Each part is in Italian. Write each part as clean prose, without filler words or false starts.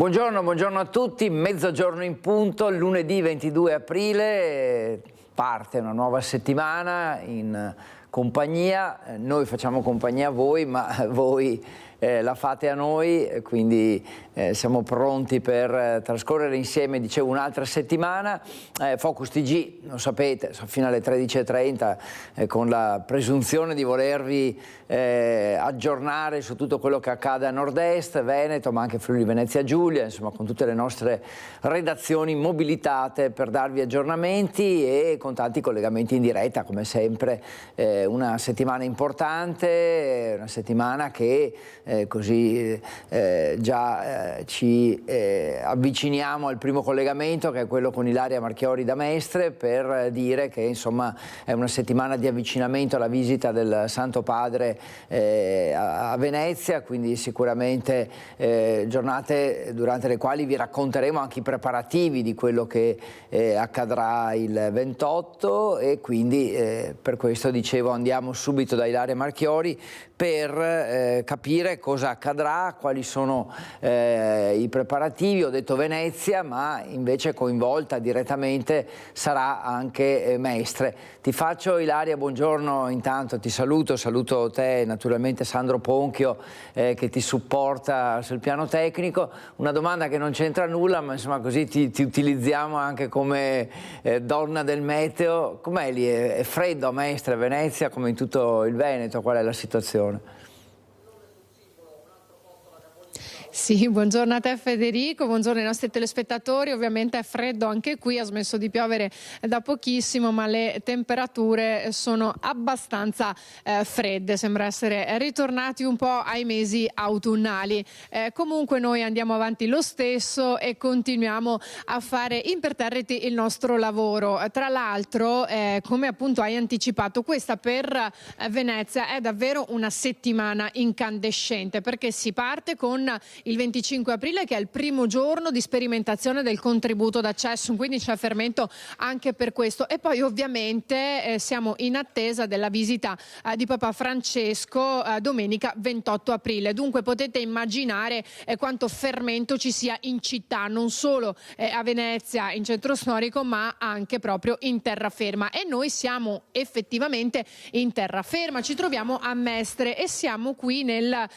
Buongiorno a tutti, mezzogiorno in punto, lunedì 22 aprile, parte una nuova settimana in compagnia, noi facciamo compagnia a voi, ma voi la fate a noi, quindi siamo pronti per trascorrere insieme, dicevo, un'altra settimana. Focus TG, lo sapete, fino alle 13:30 con la presunzione di volervi aggiornare su tutto quello che accade a Nord-Est, Veneto, ma anche Friuli Venezia Giulia, insomma con tutte le nostre redazioni mobilitate per darvi aggiornamenti e con tanti collegamenti in diretta, come sempre. Una settimana importante, una settimana che così ci avviciniamo al primo collegamento, che è quello con Ilaria Marchiori da Mestre, per dire che insomma è una settimana di avvicinamento alla visita del Santo Padre a Venezia, quindi sicuramente giornate durante le quali vi racconteremo anche i preparativi di quello che accadrà il 28 e quindi per questo dicevo andiamo subito da Ilaria Marchiori per capire cosa accadrà, quali sono i preparativi. Ho detto Venezia, ma invece coinvolta direttamente sarà anche Mestre. Ti faccio, Ilaria, buongiorno, intanto ti saluto te, naturalmente Sandro Ponchio che ti supporta sul piano tecnico. Una domanda che non c'entra nulla, ma insomma così ti utilizziamo anche come donna del meteo. Com'è lì? È freddo a Mestre, a Venezia, come in tutto il Veneto? Qual è la situazione? Sì, buongiorno a te Federico, buongiorno ai nostri telespettatori. Ovviamente è freddo anche qui, ha smesso di piovere da pochissimo, ma le temperature sono abbastanza fredde, sembra essere ritornati un po' ai mesi autunnali. Comunque noi andiamo avanti lo stesso e continuiamo a fare imperterriti il nostro lavoro. Tra l'altro, come appunto hai anticipato, questa per Venezia è davvero una settimana incandescente, perché si parte con il 25 aprile, che è il primo giorno di sperimentazione del contributo d'accesso, quindi c'è fermento anche per questo. E poi ovviamente siamo in attesa della visita di Papa Francesco domenica 28 aprile. Dunque potete immaginare quanto fermento ci sia in città, non solo a Venezia, in centro storico, ma anche proprio in terraferma. E noi siamo effettivamente in terraferma, ci troviamo a Mestre e siamo qui nel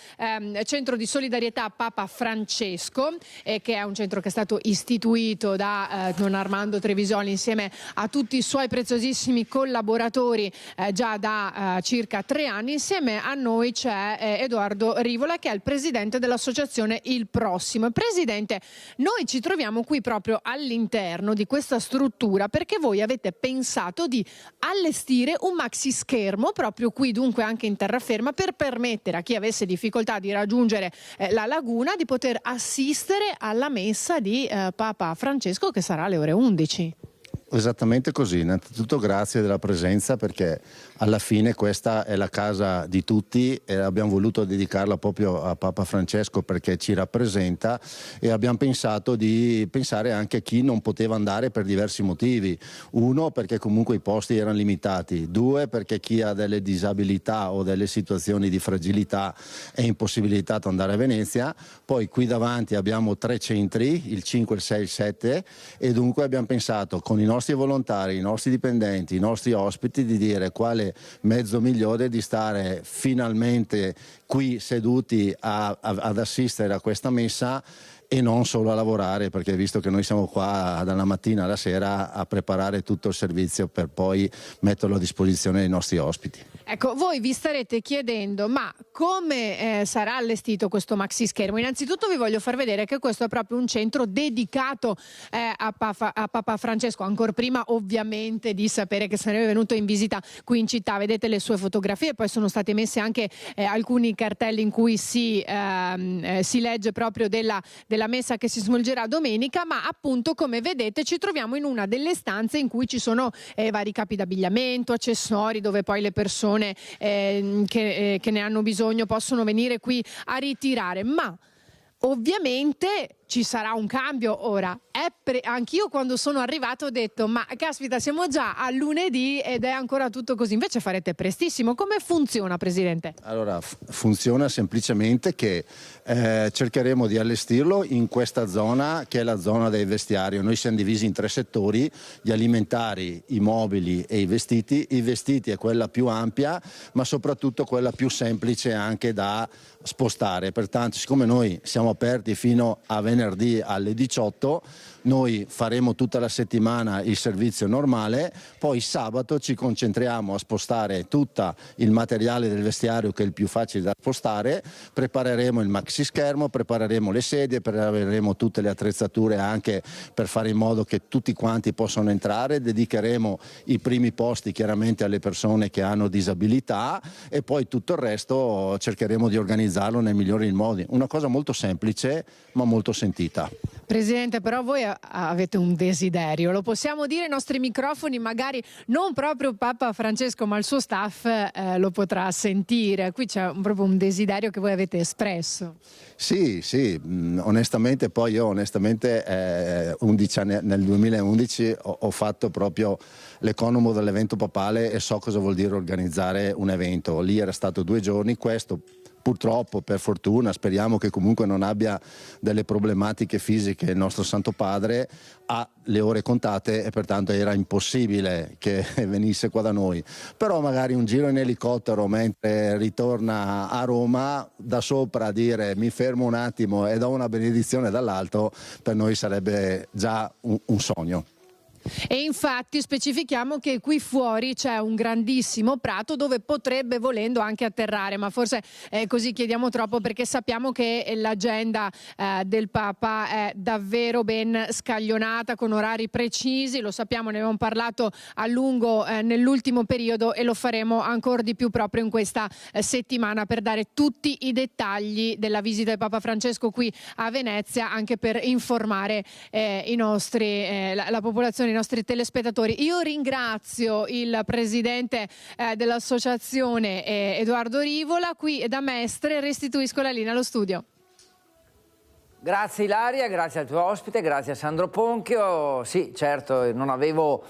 centro di solidarietà Papa Francesco, che è un centro che è stato istituito da Don Armando Trevisoli insieme a tutti i suoi preziosissimi collaboratori già da circa 3 anni. Insieme a noi c'è Edoardo Rivola, che è il presidente dell'associazione Il Prossimo. Presidente, noi ci troviamo qui proprio all'interno di questa struttura perché voi avete pensato di allestire un maxi schermo proprio qui, dunque anche in terraferma, per permettere a chi avesse difficoltà di raggiungere la laguna di poter assistere alla messa di Papa Francesco, che sarà alle ore 11. Esattamente così. Innanzitutto grazie della presenza, perché alla fine questa è la casa di tutti e abbiamo voluto dedicarla proprio a Papa Francesco perché ci rappresenta, e abbiamo pensato di pensare anche a chi non poteva andare per diversi motivi. 1, perché comunque i posti erano limitati; 2, perché chi ha delle disabilità o delle situazioni di fragilità è impossibilitato ad andare a Venezia. Poi qui davanti abbiamo 3 centri, il 5, il 6 e il 7, e dunque abbiamo pensato con i nostri volontari, i nostri dipendenti, i nostri ospiti, di dire quale mezzo migliore di stare finalmente qui seduti ad assistere a questa messa e non solo a lavorare, perché visto che noi siamo qua dalla mattina alla sera a preparare tutto il servizio per poi metterlo a disposizione dei nostri ospiti. Ecco, voi vi starete chiedendo, ma come sarà allestito questo maxi schermo? Innanzitutto vi voglio far vedere che questo è proprio un centro dedicato a Papa Francesco, ancora prima ovviamente di sapere che sarebbe venuto in visita qui in città. Vedete le sue fotografie, poi sono state messe anche alcuni cartelli in cui si legge proprio della messa che si svolgerà domenica, ma appunto come vedete ci troviamo in una delle stanze in cui ci sono vari capi d'abbigliamento, accessori, dove poi le persone che ne hanno bisogno possono venire qui a ritirare, ma ovviamente ci sarà un cambio ora. Anch'io quando sono arrivato ho detto ma caspita, siamo già a lunedì ed è ancora tutto così, invece farete prestissimo. Come funziona, Presidente? Allora, funziona semplicemente che cercheremo di allestirlo in questa zona che è la zona del vestiario. Noi siamo divisi in 3 settori: gli alimentari, i mobili e i vestiti. I vestiti è quella più ampia, ma soprattutto quella più semplice anche da spostare. Pertanto, siccome noi siamo aperti fino a venerdì alle 18, noi faremo tutta la settimana il servizio normale, poi sabato ci concentriamo a spostare tutto il materiale del vestiario che è il più facile da spostare, prepareremo il maxi schermo, prepareremo le sedie, prepareremo tutte le attrezzature anche per fare in modo che tutti quanti possano entrare, dedicheremo i primi posti chiaramente alle persone che hanno disabilità e poi tutto il resto cercheremo di organizzarlo nei migliori modi. Una cosa molto semplice ma molto sentita. Presidente, però voi avete un desiderio, lo possiamo dire ai nostri microfoni, magari non proprio Papa Francesco ma il suo staff lo potrà sentire, qui c'è proprio un desiderio che voi avete espresso. Sì, onestamente poi io 11 anni, nel 2011 ho fatto proprio l'economo dell'evento papale e so cosa vuol dire organizzare un evento. Lì era stato 2 giorni, questo purtroppo, per fortuna, speriamo che comunque non abbia delle problematiche fisiche il nostro Santo Padre, ha le ore contate e pertanto era impossibile che venisse qua da noi. Però magari un giro in elicottero mentre ritorna a Roma, da sopra dire mi fermo un attimo e do una benedizione dall'alto, per noi sarebbe già un sogno. E infatti specifichiamo che qui fuori c'è un grandissimo prato dove potrebbe, volendo, anche atterrare, ma forse così chiediamo troppo, perché sappiamo che l'agenda del Papa è davvero ben scaglionata, con orari precisi, lo sappiamo, ne abbiamo parlato a lungo nell'ultimo periodo e lo faremo ancora di più proprio in questa settimana per dare tutti i dettagli della visita del Papa Francesco qui a Venezia, anche per informare la popolazione, i nostri telespettatori. Io ringrazio il presidente dell'associazione Edoardo Rivola, qui da Mestre restituisco la linea allo studio. Grazie Ilaria, grazie al tuo ospite, grazie a Sandro Ponchio. Sì, certo, non avevo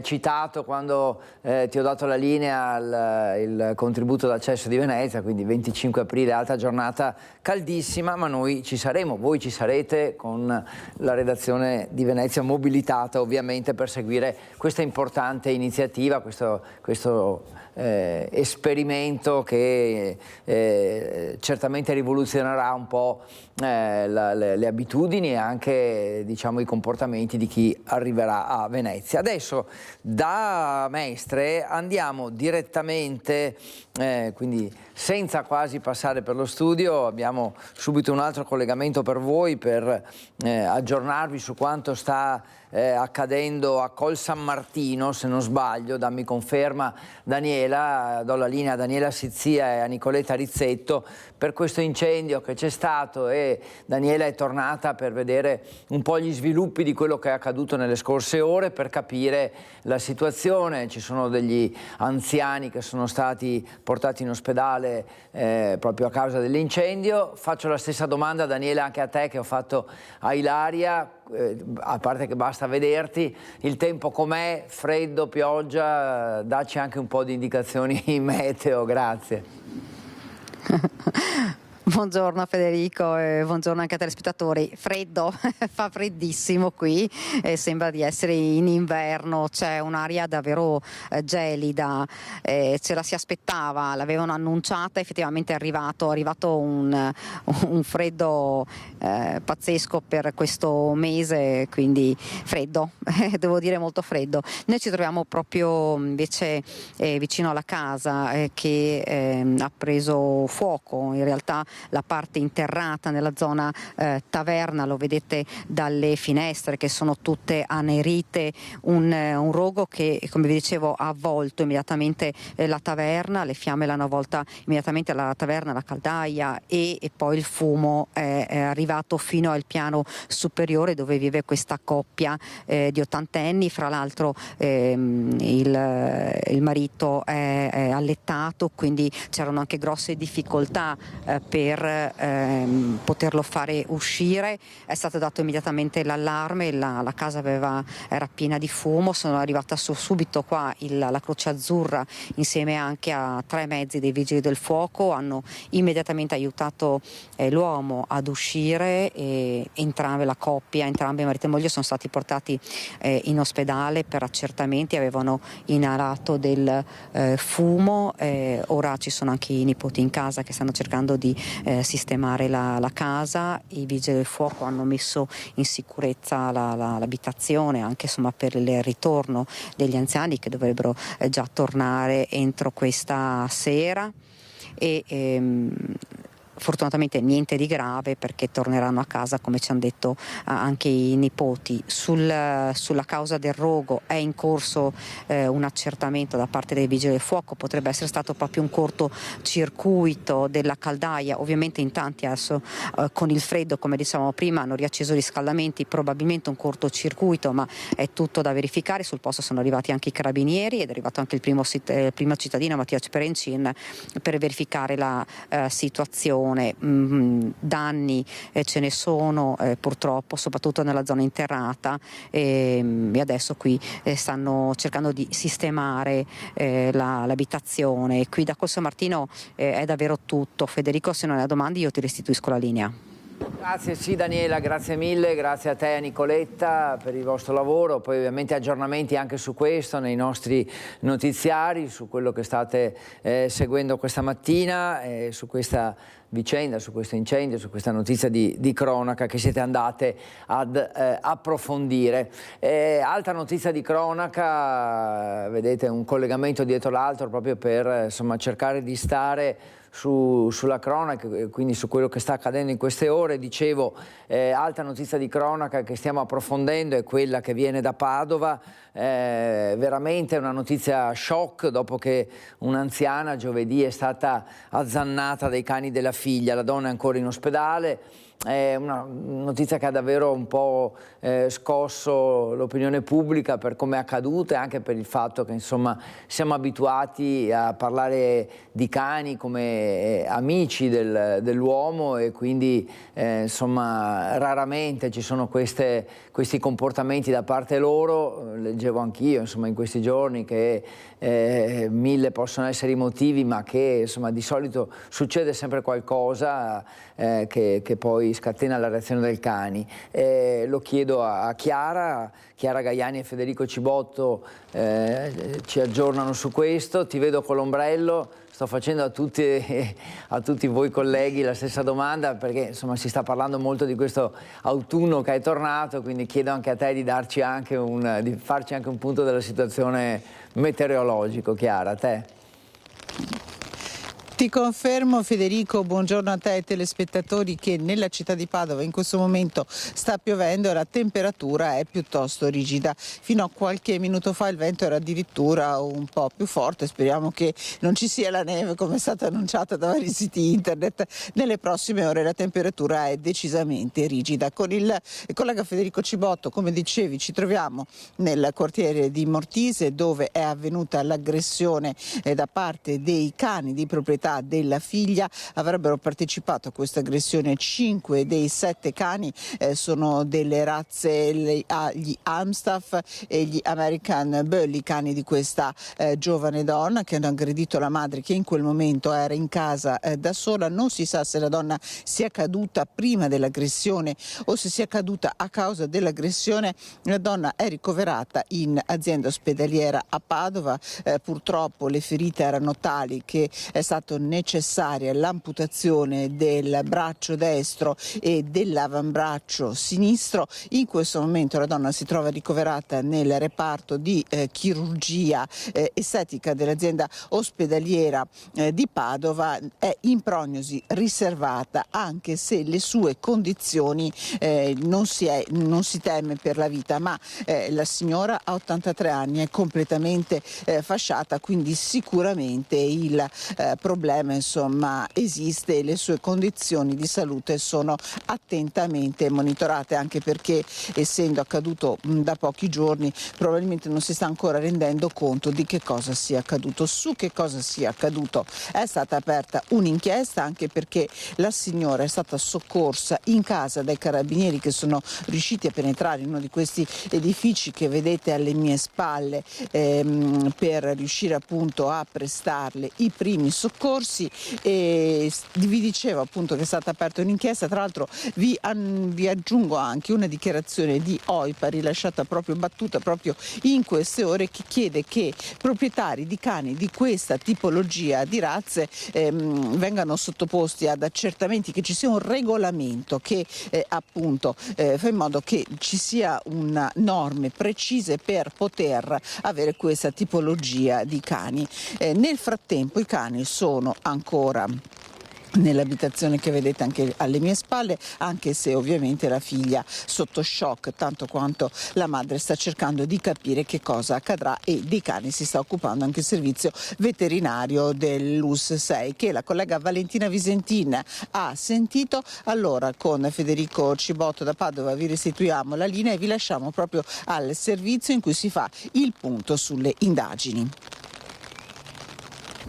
citato quando ti ho dato la linea il contributo d'accesso di Venezia, quindi 25 aprile, alta giornata caldissima, ma noi ci saremo, voi ci sarete con la redazione di Venezia mobilitata ovviamente per seguire questa importante iniziativa, questo esperimento che certamente rivoluzionerà un po' le abitudini e anche, diciamo, i comportamenti di chi arriverà a Venezia. Adesso da Mestre andiamo direttamente, quindi senza quasi passare per lo studio, abbiamo subito un altro collegamento per voi per aggiornarvi su quanto sta accadendo a Col San Martino, se non sbaglio, dammi conferma Daniela, do la linea a Daniela Sizzia e a Nicoletta Rizzetto per questo incendio che c'è stato, e Daniela è tornata per vedere un po' gli sviluppi di quello che è accaduto nelle scorse ore, per capire la situazione. Ci sono degli anziani che sono stati portati in ospedale proprio a causa dell'incendio. Faccio la stessa domanda, Daniela, anche a te che ho fatto a Ilaria, a parte che basta vederti, il tempo com'è? Freddo, pioggia? Dacci anche un po' di indicazioni in meteo, grazie. Buongiorno Federico e buongiorno anche ai telespettatori. Freddo, fa freddissimo qui, sembra di essere in inverno, c'è un'aria davvero gelida, ce la si aspettava, l'avevano annunciata, effettivamente è arrivato un freddo pazzesco per questo mese, quindi freddo, devo dire molto freddo. Noi ci troviamo proprio invece vicino alla casa che ha preso fuoco, in realtà la parte interrata nella zona taverna, lo vedete dalle finestre che sono tutte anerite, un rogo che, come vi dicevo, ha avvolto immediatamente la taverna, le fiamme l'hanno avvolta immediatamente la taverna, la caldaia, e poi il fumo è arrivato fino al piano superiore dove vive questa coppia di ottantenni. Fra l'altro il marito è allettato, quindi c'erano anche grosse difficoltà per per poterlo fare uscire. È stato dato immediatamente l'allarme, la casa era piena di fumo, sono arrivata subito qua la Croce Azzurra insieme anche a 3 mezzi dei vigili del fuoco, hanno immediatamente aiutato l'uomo ad uscire e entrambe marito e moglie sono stati portati in ospedale per accertamenti, avevano inalato del fumo, ora ci sono anche i nipoti in casa che stanno cercando di sistemare la casa, i vigili del fuoco hanno messo in sicurezza l'abitazione anche per il ritorno degli anziani che dovrebbero già tornare entro questa sera e fortunatamente niente di grave perché torneranno a casa come ci hanno detto anche i nipoti. Sulla causa del rogo è in corso un accertamento da parte dei vigili del fuoco, potrebbe essere stato proprio un cortocircuito della caldaia, ovviamente in tanti adesso con il freddo come dicevamo prima hanno riacceso i riscaldamenti, probabilmente un cortocircuito ma è tutto da verificare. Sul posto sono arrivati anche i carabinieri ed è arrivato anche il primo cittadino Mattia Sperencin per verificare la situazione. Danni ce ne sono purtroppo soprattutto nella zona interrata e adesso qui stanno cercando di sistemare l'abitazione. Qui da Corso Martino è davvero tutto. Federico, se non hai domande io ti restituisco la linea. Grazie, sì Daniela, grazie mille, grazie a te Nicoletta per il vostro lavoro, poi ovviamente aggiornamenti anche su questo nei nostri notiziari, su quello che state seguendo questa mattina, su questa vicenda, su questo incendio, su questa notizia di cronaca che siete andate ad approfondire. Altra notizia di cronaca, vedete un collegamento dietro l'altro proprio per cercare di stare sulla cronaca, quindi su quello che sta accadendo in queste ore. Dicevo, altra notizia di cronaca che stiamo approfondendo è quella che viene da Padova, veramente una notizia shock dopo che un'anziana giovedì è stata azzannata dai cani della figlia, la donna è ancora in ospedale. È una notizia che ha davvero un po' scosso l'opinione pubblica per come è accaduta e anche per il fatto che siamo abituati a parlare di cani come amici dell'uomo e quindi raramente ci sono questi comportamenti da parte loro. Leggevo anch'io in questi giorni che 1000 possono essere i motivi ma che di solito succede sempre qualcosa che poi scatena la reazione del cani. Lo chiedo a Chiara Gaiani e Federico Cibotto, ci aggiornano su questo. Ti vedo con l'ombrello, sto facendo a tutti voi colleghi la stessa domanda perché si sta parlando molto di questo autunno che è tornato, quindi chiedo anche a te di darci anche di farci anche un punto della situazione meteorologico. Chiara, a te. Ti confermo, Federico, buongiorno a te ai telespettatori, che nella città di Padova in questo momento sta piovendo e la temperatura è piuttosto rigida. Fino a qualche minuto fa il vento era addirittura un po' più forte, speriamo che non ci sia la neve come è stata annunciata da vari siti internet. Nelle prossime ore la temperatura è decisamente rigida. Con il collega Federico Cibotto, come dicevi, ci troviamo nel quartiere di Mortise dove è avvenuta l'aggressione da parte dei cani di proprietà della figlia. Avrebbero partecipato a questa aggressione 5 dei 7 cani, sono delle razze, gli Amstaff e gli American Bully, cani di questa giovane donna che hanno aggredito la madre che in quel momento era in casa da sola. Non si sa se la donna sia caduta prima dell'aggressione o se sia caduta a causa dell'aggressione. La donna è ricoverata in azienda ospedaliera a Padova, purtroppo le ferite erano tali che è stato necessaria l'amputazione del braccio destro e dell'avambraccio sinistro. In questo momento la donna si trova ricoverata nel reparto di chirurgia estetica dell'azienda ospedaliera di Padova. È in prognosi riservata, anche se le sue condizioni non si teme per la vita, ma la signora ha 83 anni, è completamente fasciata, quindi sicuramente il problema problema insomma esiste e le sue condizioni di salute sono attentamente monitorate, anche perché essendo accaduto da pochi giorni probabilmente non si sta ancora rendendo conto di che cosa sia accaduto. Su che cosa sia accaduto è stata aperta un'inchiesta, anche perché la signora è stata soccorsa in casa dai carabinieri che sono riusciti a penetrare in uno di questi edifici che vedete alle mie spalle per riuscire appunto a prestarle i primi soccorsi. E vi dicevo appunto che è stata aperta un'inchiesta. Tra l'altro vi aggiungo anche una dichiarazione di OIPA rilasciata proprio, battuta proprio in queste ore, che chiede che proprietari di cani di questa tipologia di razze vengano sottoposti ad accertamenti, che ci sia un regolamento che appunto fa in modo che ci sia una norme precise per poter avere questa tipologia di cani. Nel frattempo i cani sono ancora nell'abitazione che vedete anche alle mie spalle, anche se ovviamente la figlia sotto shock tanto quanto la madre sta cercando di capire che cosa accadrà, e dei cani si sta occupando anche il servizio veterinario dell'US 6 che la collega Valentina Visentin ha sentito. Allora con Federico Cibotto da Padova vi restituiamo la linea e vi lasciamo proprio al servizio in cui si fa il punto sulle indagini.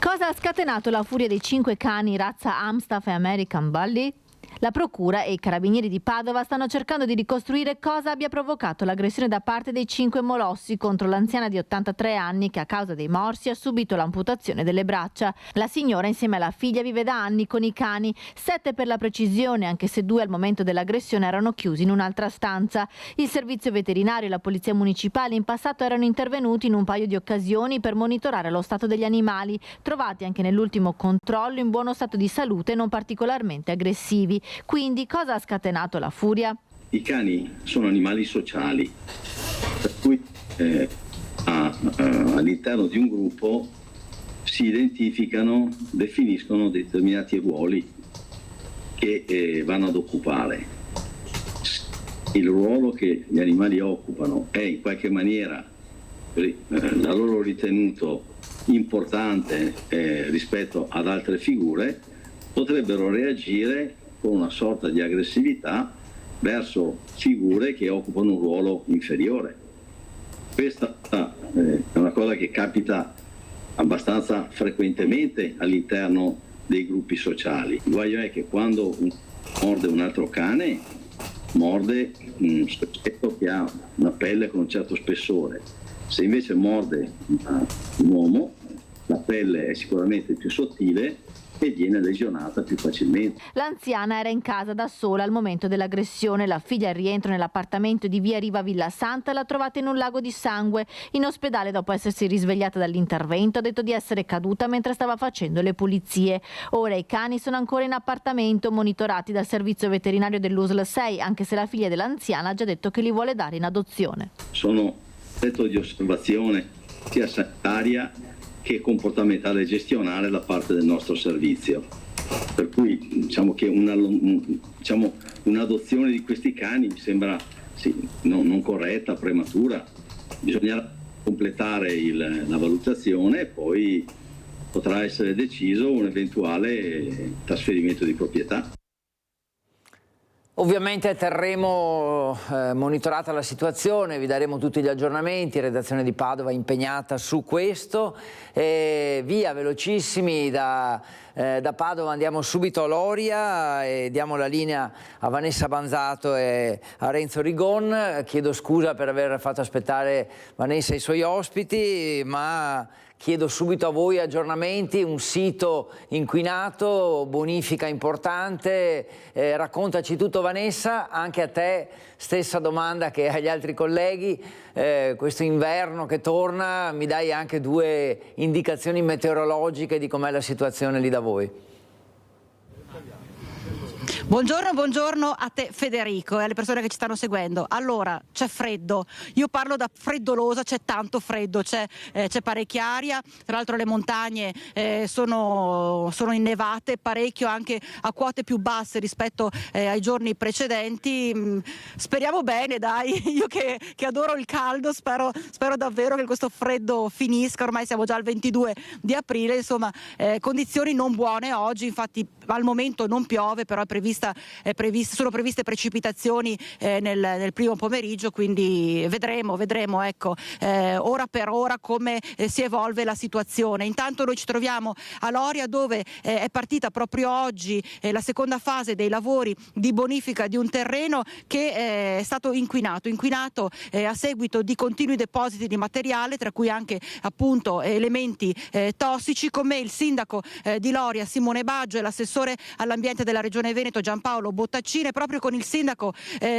Cosa ha scatenato la furia dei 5 cani razza Amstaff e American Bully? La Procura e i Carabinieri di Padova stanno cercando di ricostruire cosa abbia provocato l'aggressione da parte dei 5 molossi contro l'anziana di 83 anni che a causa dei morsi ha subito l'amputazione delle braccia. La signora insieme alla figlia vive da anni con i cani, 7 per la precisione, anche se 2 al momento dell'aggressione erano chiusi in un'altra stanza. Il servizio veterinario e la polizia municipale in passato erano intervenuti in un paio di occasioni per monitorare lo stato degli animali, trovati anche nell'ultimo controllo in buono stato di salute e non particolarmente aggressivi. Quindi cosa ha scatenato la furia? I cani sono animali sociali, per cui all'interno di un gruppo si identificano, definiscono determinati ruoli che vanno ad occupare. Il ruolo che gli animali occupano è in qualche maniera da loro ritenuto importante rispetto ad altre figure, potrebbero reagire con una sorta di aggressività verso figure che occupano un ruolo inferiore. Questa è una cosa che capita abbastanza frequentemente all'interno dei gruppi sociali. Il guaio è che quando morde un altro cane, morde un soggetto che ha una pelle con un certo spessore. Se invece morde un uomo, la pelle è sicuramente più sottile e viene lesionata più facilmente. L'anziana era in casa da sola al momento dell'aggressione. La figlia al rientro nell'appartamento di via Riva Villa Santa l'ha trovata in un lago di sangue. In ospedale, dopo essersi risvegliata dall'intervento, ha detto di essere caduta mentre stava facendo le pulizie. Ora i cani sono ancora in appartamento, monitorati dal servizio veterinario dell'USL 6, anche se la figlia dell'anziana ha già detto che li vuole dare in adozione. Sono oggetto di osservazione sia sanitaria che comportamentale e gestionale da parte del nostro servizio. Per cui diciamo che un'adozione di questi cani mi sembra non corretta, prematura. Bisognerà completare la valutazione e poi potrà essere deciso un eventuale trasferimento di proprietà. Ovviamente terremo monitorata la situazione, vi daremo tutti gli aggiornamenti, redazione di Padova è impegnata su questo. Via velocissimi da Padova, andiamo subito a Loria e diamo la linea a Vanessa Banzato e a Renzo Rigon. Chiedo scusa per aver fatto aspettare Vanessa e i suoi ospiti, ma chiedo subito a voi aggiornamenti, un sito inquinato, bonifica importante, raccontaci tutto Vanessa, anche a te stessa domanda che agli altri colleghi, questo inverno che torna, mi dai anche 2 indicazioni meteorologiche di com'è la situazione lì da voi? Buongiorno a te Federico e alle persone che ci stanno seguendo. Allora, c'è freddo, io parlo da freddolosa, c'è tanto freddo, c'è parecchia aria, tra l'altro le montagne sono innevate parecchio, anche a quote più basse rispetto ai giorni precedenti. Speriamo bene, dai, io che adoro il caldo, spero davvero che questo freddo finisca, ormai siamo già al 22 di aprile, insomma condizioni non buone oggi, infatti al momento non piove, però sono previste precipitazioni nel primo pomeriggio, quindi vedremo ecco, ora per ora come si evolve la situazione. Intanto noi ci troviamo a Loria, dove è partita proprio oggi la seconda fase dei lavori di bonifica di un terreno che è stato inquinato a seguito di continui depositi di materiale, tra cui anche appunto elementi tossici, come il sindaco di Loria Simone Baggio e l'assessore all'ambiente della Regione Veneto Giampaolo Bottaccini. Proprio con il sindaco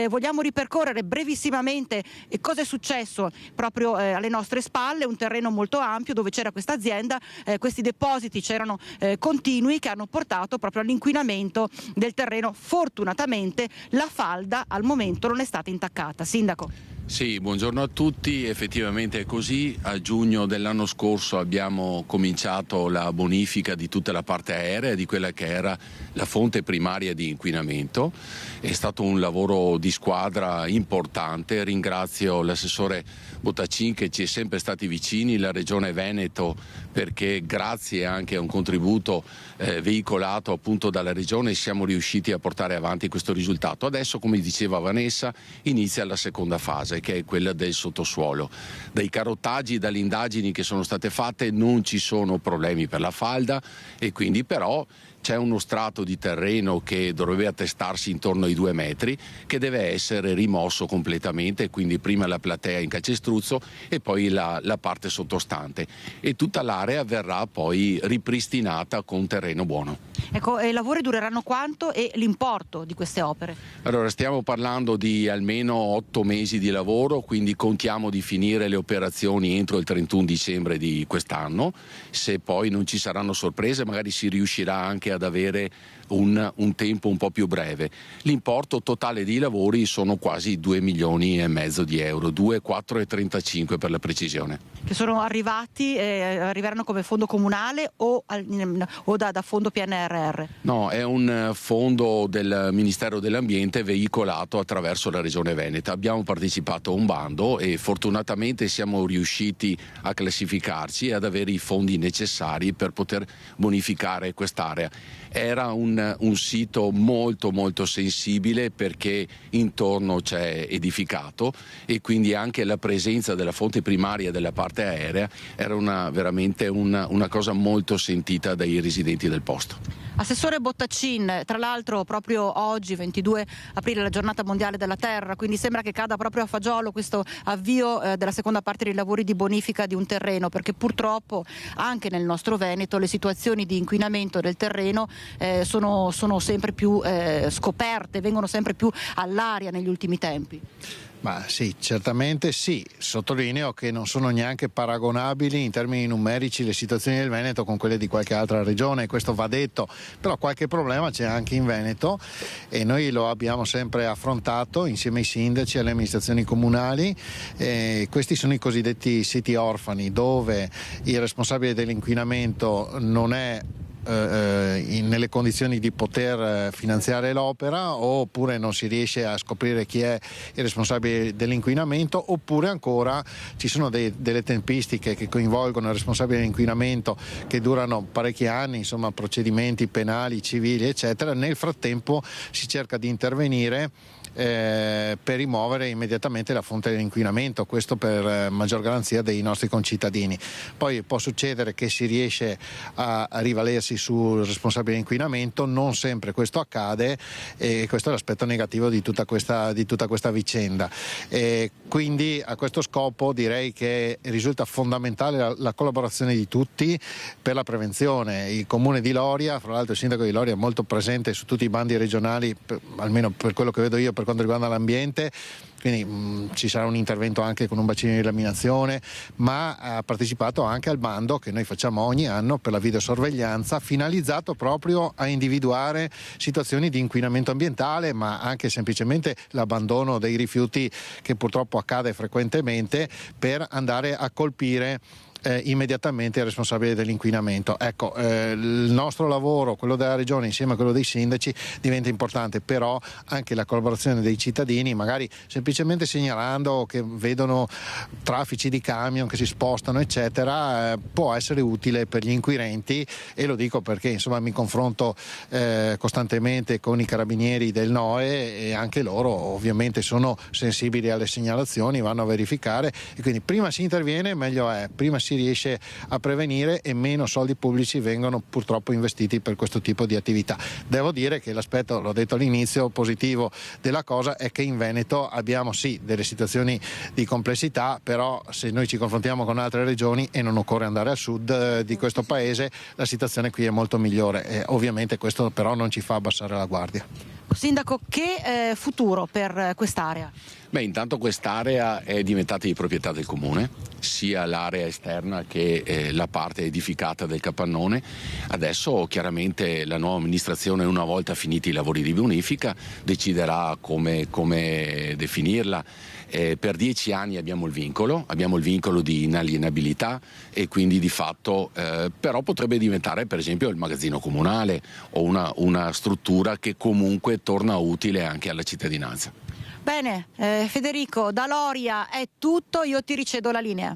vogliamo ripercorrere brevissimamente cosa è successo proprio alle nostre spalle, un terreno molto ampio dove c'era questa azienda, questi depositi c'erano continui che hanno portato proprio all'inquinamento del terreno. Fortunatamente la falda al momento non è stata intaccata. Sindaco. Sì, buongiorno a tutti, effettivamente è così. A giugno dell'anno scorso abbiamo cominciato la bonifica di tutta la parte aerea, di quella che era la fonte primaria di inquinamento. È stato un lavoro di squadra importante, ringrazio l'assessore Bottaccini che ci è sempre stati vicini, la Regione Veneto, perché grazie anche a un contributo veicolato appunto dalla Regione siamo riusciti a portare avanti questo risultato. Adesso, come diceva Vanessa, inizia la seconda fase, che è quella del sottosuolo. Dai carottaggi, dalle indagini che sono state fatte non ci sono problemi per la falda, e quindi però c'è uno strato di terreno che dovrebbe attestarsi intorno ai 2 metri, che deve essere rimosso completamente, quindi prima la platea in calcestruzzo e poi la parte sottostante, e tutta l'area verrà poi ripristinata con terreno buono. Ecco, i lavori dureranno quanto e l'importo di queste opere? Allora, stiamo parlando di almeno 8 mesi di lavoro, quindi contiamo di finire le operazioni entro il 31 dicembre di quest'anno. Se poi non ci saranno sorprese, magari si riuscirà anche ad avere un tempo un po' più breve. L'importo totale dei lavori sono quasi 2,5 milioni di euro, 2,435 per la precisione. Che sono arriveranno come fondo comunale o da fondo PNRR? No, è un fondo del Ministero dell'Ambiente veicolato attraverso la Regione Veneto. Abbiamo partecipato a un bando e fortunatamente siamo riusciti a classificarci e ad avere i fondi necessari per poter bonificare quest'area. Era un sito molto molto sensibile perché intorno c'è edificato, e quindi anche la presenza della fonte primaria della parte aerea era veramente una cosa molto sentita dai residenti del posto. Assessore Bottaccini, tra l'altro proprio oggi 22 aprile è la giornata mondiale della terra, quindi sembra che cada proprio a fagiolo questo avvio della seconda parte dei lavori di bonifica di un terreno, perché purtroppo anche nel nostro Veneto le situazioni di inquinamento del terreno sono sempre più scoperte, vengono sempre più all'aria negli ultimi tempi. Ma sì, certamente sì. Sottolineo che non sono neanche paragonabili in termini numerici le situazioni del Veneto con quelle di qualche altra regione, questo va detto, però qualche problema c'è anche in Veneto e noi lo abbiamo sempre affrontato insieme ai sindaci e alle amministrazioni comunali. Questi sono i cosiddetti siti orfani, dove il responsabile dell'inquinamento non è nelle condizioni di poter finanziare l'opera, oppure non si riesce a scoprire chi è il responsabile dell'inquinamento, oppure ancora ci sono delle tempistiche che coinvolgono il responsabile dell'inquinamento che durano parecchi anni, insomma procedimenti penali, civili eccetera. Nel frattempo si cerca di intervenire per rimuovere immediatamente la fonte dell'inquinamento, questo per maggior garanzia dei nostri concittadini. Poi può succedere che si riesce a rivalersi sul responsabile dell'inquinamento, non sempre questo accade e questo è l'aspetto negativo di tutta questa vicenda. Quindi a questo scopo direi che risulta fondamentale la collaborazione di tutti per la prevenzione. Il comune di Loria, fra l'altro il sindaco di Loria è molto presente su tutti i bandi regionali, almeno per quello che vedo io per quanto riguarda l'ambiente, quindi ci sarà un intervento anche con un bacino di laminazione, ma ha partecipato anche al bando che noi facciamo ogni anno per la videosorveglianza, finalizzato proprio a individuare situazioni di inquinamento ambientale, ma anche semplicemente l'abbandono dei rifiuti che purtroppo accade frequentemente, per andare a colpire immediatamente il responsabile dell'inquinamento. Ecco, il nostro lavoro, quello della Regione insieme a quello dei sindaci, diventa importante, però anche la collaborazione dei cittadini, magari semplicemente segnalando che vedono traffici di camion che si spostano eccetera, può essere utile per gli inquirenti, e lo dico perché insomma mi confronto costantemente con i carabinieri del NOE e anche loro ovviamente sono sensibili alle segnalazioni, vanno a verificare, e quindi prima si interviene meglio è, prima si riesce a prevenire e meno soldi pubblici vengono purtroppo investiti per questo tipo di attività. Devo dire che l'aspetto, l'ho detto all'inizio, positivo della cosa è che in Veneto abbiamo sì delle situazioni di complessità, però se noi ci confrontiamo con altre regioni, e non occorre andare al sud di questo paese, la situazione qui è molto migliore, e ovviamente questo però non ci fa abbassare la guardia. Sindaco, che futuro per quest'area? Beh, intanto quest'area è diventata di proprietà del comune, sia l'area esterna che la parte edificata del capannone. Adesso chiaramente la nuova amministrazione, una volta finiti i lavori di bonifica, deciderà come definirla. Per 10 anni abbiamo il vincolo di inalienabilità, e quindi di fatto però potrebbe diventare per esempio il magazzino comunale o una struttura che comunque torna utile anche alla cittadinanza. Bene, Federico, da Loria è tutto, io ti ricedo la linea.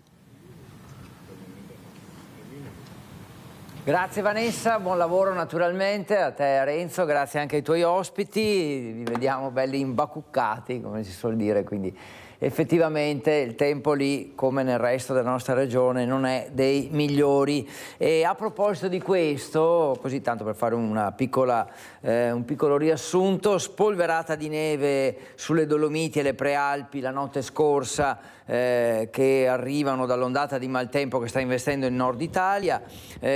Grazie Vanessa, buon lavoro naturalmente a te e a Renzo, grazie anche ai tuoi ospiti, vi vediamo belli imbacuccati come si suol dire, quindi effettivamente il tempo lì, come nel resto della nostra regione, non è dei migliori. E a proposito di questo, così tanto per fare un piccolo riassunto, spolverata di neve sulle Dolomiti e le Prealpi la notte scorsa, che arrivano dall'ondata di maltempo che sta investendo il nord Italia,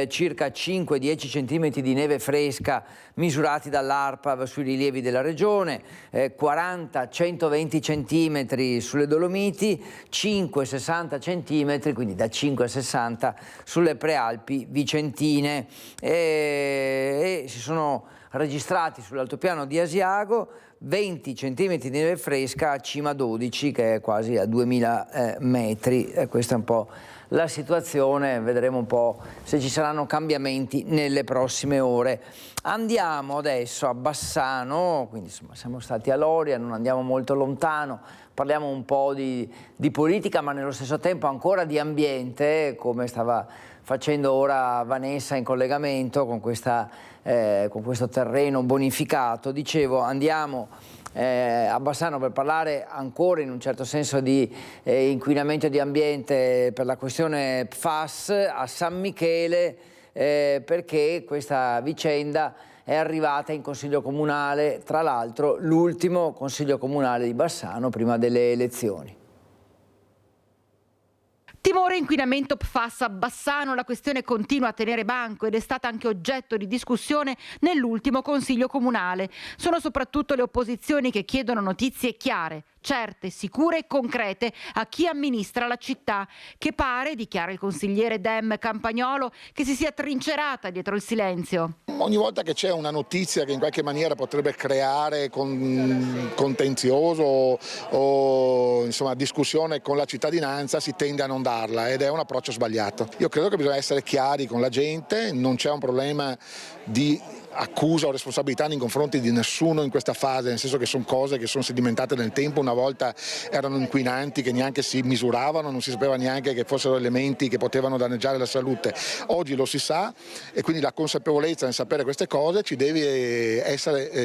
circa 5-10 centimetri di neve fresca misurati dall'ARPAV sui rilievi della regione, 40-120 centimetri sulle Dolomiti, 5-60 centimetri, quindi da 5 a 60 sulle Prealpi vicentine, e si sono registrati sull'altopiano di Asiago 20 centimetri di neve fresca a Cima 12, che è quasi a 2000 metri. Questa è un po' la situazione, vedremo un po' se ci saranno cambiamenti nelle prossime ore. Andiamo adesso a Bassano, quindi insomma siamo stati a Loria, non andiamo molto lontano, parliamo un po' di politica, ma nello stesso tempo ancora di ambiente, come stava facendo ora Vanessa in collegamento con questo terreno bonificato. Dicevo, andiamo a Bassano per parlare ancora in un certo senso di inquinamento di ambiente per la questione PFAS a San Michele, perché questa vicenda è arrivata in Consiglio Comunale, tra l'altro l'ultimo Consiglio Comunale di Bassano prima delle elezioni. Timore inquinamento PFAS a Bassano, la questione continua a tenere banco ed è stata anche oggetto di discussione nell'ultimo Consiglio Comunale. Sono soprattutto le opposizioni che chiedono notizie chiare, certe, sicure e concrete a chi amministra la città, che pare, dichiara il consigliere Dem Campagnolo, che si sia trincerata dietro il silenzio. Ogni volta che c'è una notizia che in qualche maniera potrebbe creare contenzioso o insomma discussione con la cittadinanza, si tende a non darla, ed è un approccio sbagliato. Io credo che bisogna essere chiari con la gente, non c'è un problema di accusa o responsabilità nei confronti di nessuno in questa fase, nel senso che sono cose che sono sedimentate nel tempo. Una volta erano inquinanti che neanche si misuravano, non si sapeva neanche che fossero elementi che potevano danneggiare la salute. Oggi lo si sa, e quindi la consapevolezza nel sapere queste cose ci deve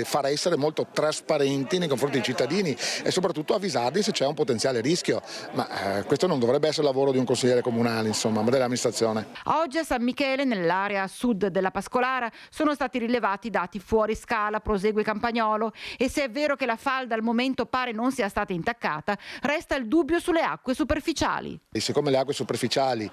far essere molto trasparenti nei confronti dei cittadini e soprattutto avvisarli se c'è un potenziale rischio, ma questo non dovrebbe essere il lavoro di un consigliere comunale, insomma, ma dell'amministrazione. Oggi a San Michele, nell'area sud della Pascolara, sono stati rilevati dati fuori scala, prosegue Campagnolo, e se è vero che la falda al momento pare non sia stata intaccata, resta il dubbio sulle acque superficiali. E siccome le acque superficiali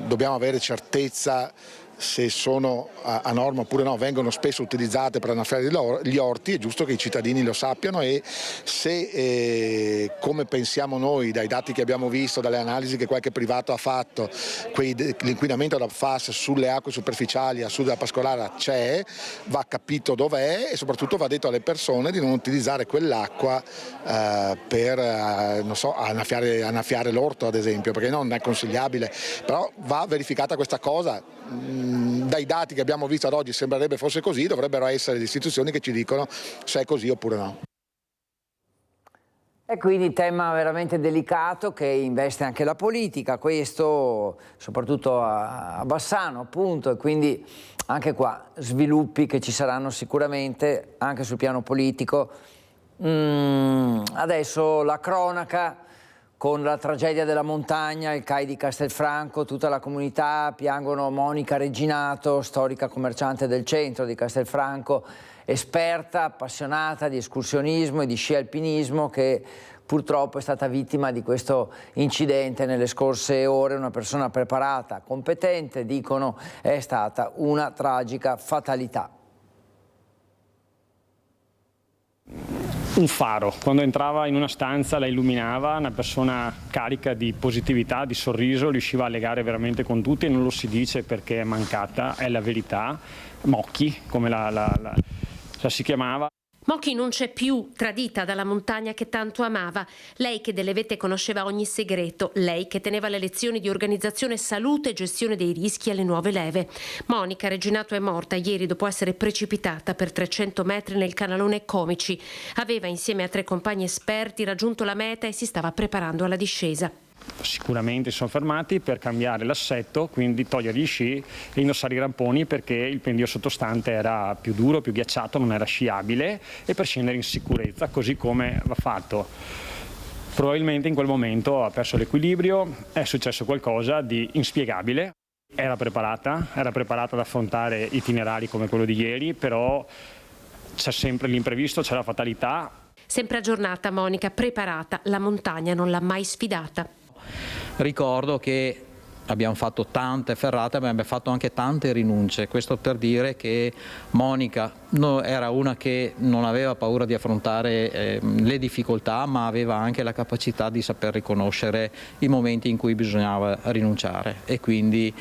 dobbiamo avere certezza se sono a norma oppure no, vengono spesso utilizzate per annaffiare gli orti, è giusto che i cittadini lo sappiano, e se come pensiamo noi dai dati che abbiamo visto, dalle analisi che qualche privato ha fatto, l'inquinamento da PFAS sulle acque superficiali a sud della Pascolana c'è, va capito dov'è e soprattutto va detto alle persone di non utilizzare quell'acqua per non so, annaffiare l'orto ad esempio, perché non è consigliabile, però va verificata questa cosa. Dai dati che abbiamo visto ad oggi sembrerebbe fosse così, dovrebbero essere le istituzioni che ci dicono se è così oppure no. E quindi tema veramente delicato che investe anche la politica, questo soprattutto a Bassano appunto, e quindi anche qua sviluppi che ci saranno sicuramente anche sul piano politico. Adesso la cronaca con la tragedia della montagna, il CAI di Castelfranco, tutta la comunità piangono Monica Reginato, storica commerciante del centro di Castelfranco, esperta, appassionata di escursionismo e di sci alpinismo, che purtroppo è stata vittima di questo incidente nelle scorse ore. Una persona preparata, competente, dicono è stata una tragica fatalità. Un faro, quando entrava in una stanza la illuminava, una persona carica di positività, di sorriso, riusciva a legare veramente con tutti e non lo si dice perché è mancata, è la verità. Mocchi, come la si chiamava. Mocchi non c'è più, tradita dalla montagna che tanto amava. Lei che delle vette conosceva ogni segreto, lei che teneva le lezioni di organizzazione, salute e gestione dei rischi alle nuove leve. Monica Reginato è morta ieri dopo essere precipitata per 300 metri nel canalone Comici. Aveva insieme a 3 compagni esperti raggiunto la meta e si stava preparando alla discesa. Sicuramente sono fermati per cambiare l'assetto, quindi togliere gli sci e indossare i ramponi perché il pendio sottostante era più duro, più ghiacciato, non era sciabile, e per scendere in sicurezza, così come va fatto. Probabilmente in quel momento ha perso l'equilibrio, è successo qualcosa di inspiegabile. Era preparata ad affrontare itinerari come quello di ieri, però c'è sempre l'imprevisto, c'è la fatalità. Sempre aggiornata Monica, preparata, la montagna non l'ha mai sfidata. Ricordo che abbiamo fatto tante ferrate, abbiamo fatto anche tante rinunce, questo per dire che Monica era una che non aveva paura di affrontare le difficoltà, ma aveva anche la capacità di saper riconoscere i momenti in cui bisognava rinunciare, e quindi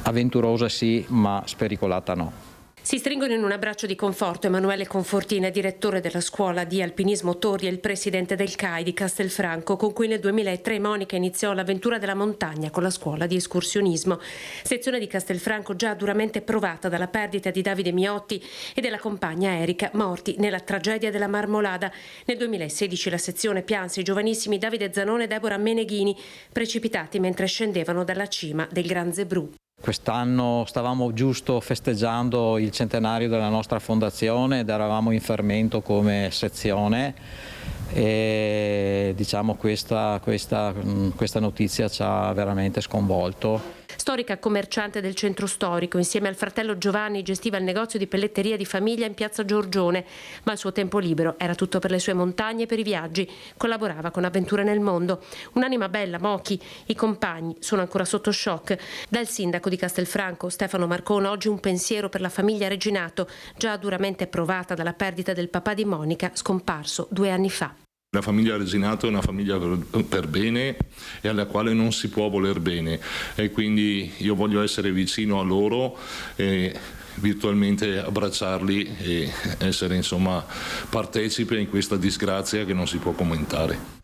avventurosa sì, ma spericolata no. Si stringono in un abbraccio di conforto Emanuele Confortina, direttore della scuola di alpinismo Torri, e il presidente del CAI di Castelfranco, con cui nel 2003 Monica iniziò l'avventura della montagna con la scuola di escursionismo. Sezione di Castelfranco già duramente provata dalla perdita di Davide Miotti e della compagna Erika, morti nella tragedia della Marmolada. Nel 2016 la sezione pianse i giovanissimi Davide Zanone e Deborah Meneghini, precipitati mentre scendevano dalla cima del Gran Zebrù. Quest'anno stavamo giusto festeggiando il centenario della nostra fondazione ed eravamo in fermento come sezione, e diciamo questa notizia ci ha veramente sconvolto. Storica commerciante del centro storico, insieme al fratello Giovanni gestiva il negozio di pelletteria di famiglia in piazza Giorgione, ma il suo tempo libero era tutto per le sue montagne e per i viaggi. Collaborava con Avventure nel Mondo. Un'anima bella, Mochi. I compagni sono ancora sotto shock. Dal sindaco di Castelfranco, Stefano Marcona, oggi un pensiero per la famiglia Reginato, già duramente provata dalla perdita del papà di Monica, scomparso 2 anni fa. La famiglia Reginato è una famiglia per bene e alla quale non si può voler bene, e quindi io voglio essere vicino a loro e virtualmente abbracciarli e essere insomma partecipe in questa disgrazia che non si può commentare.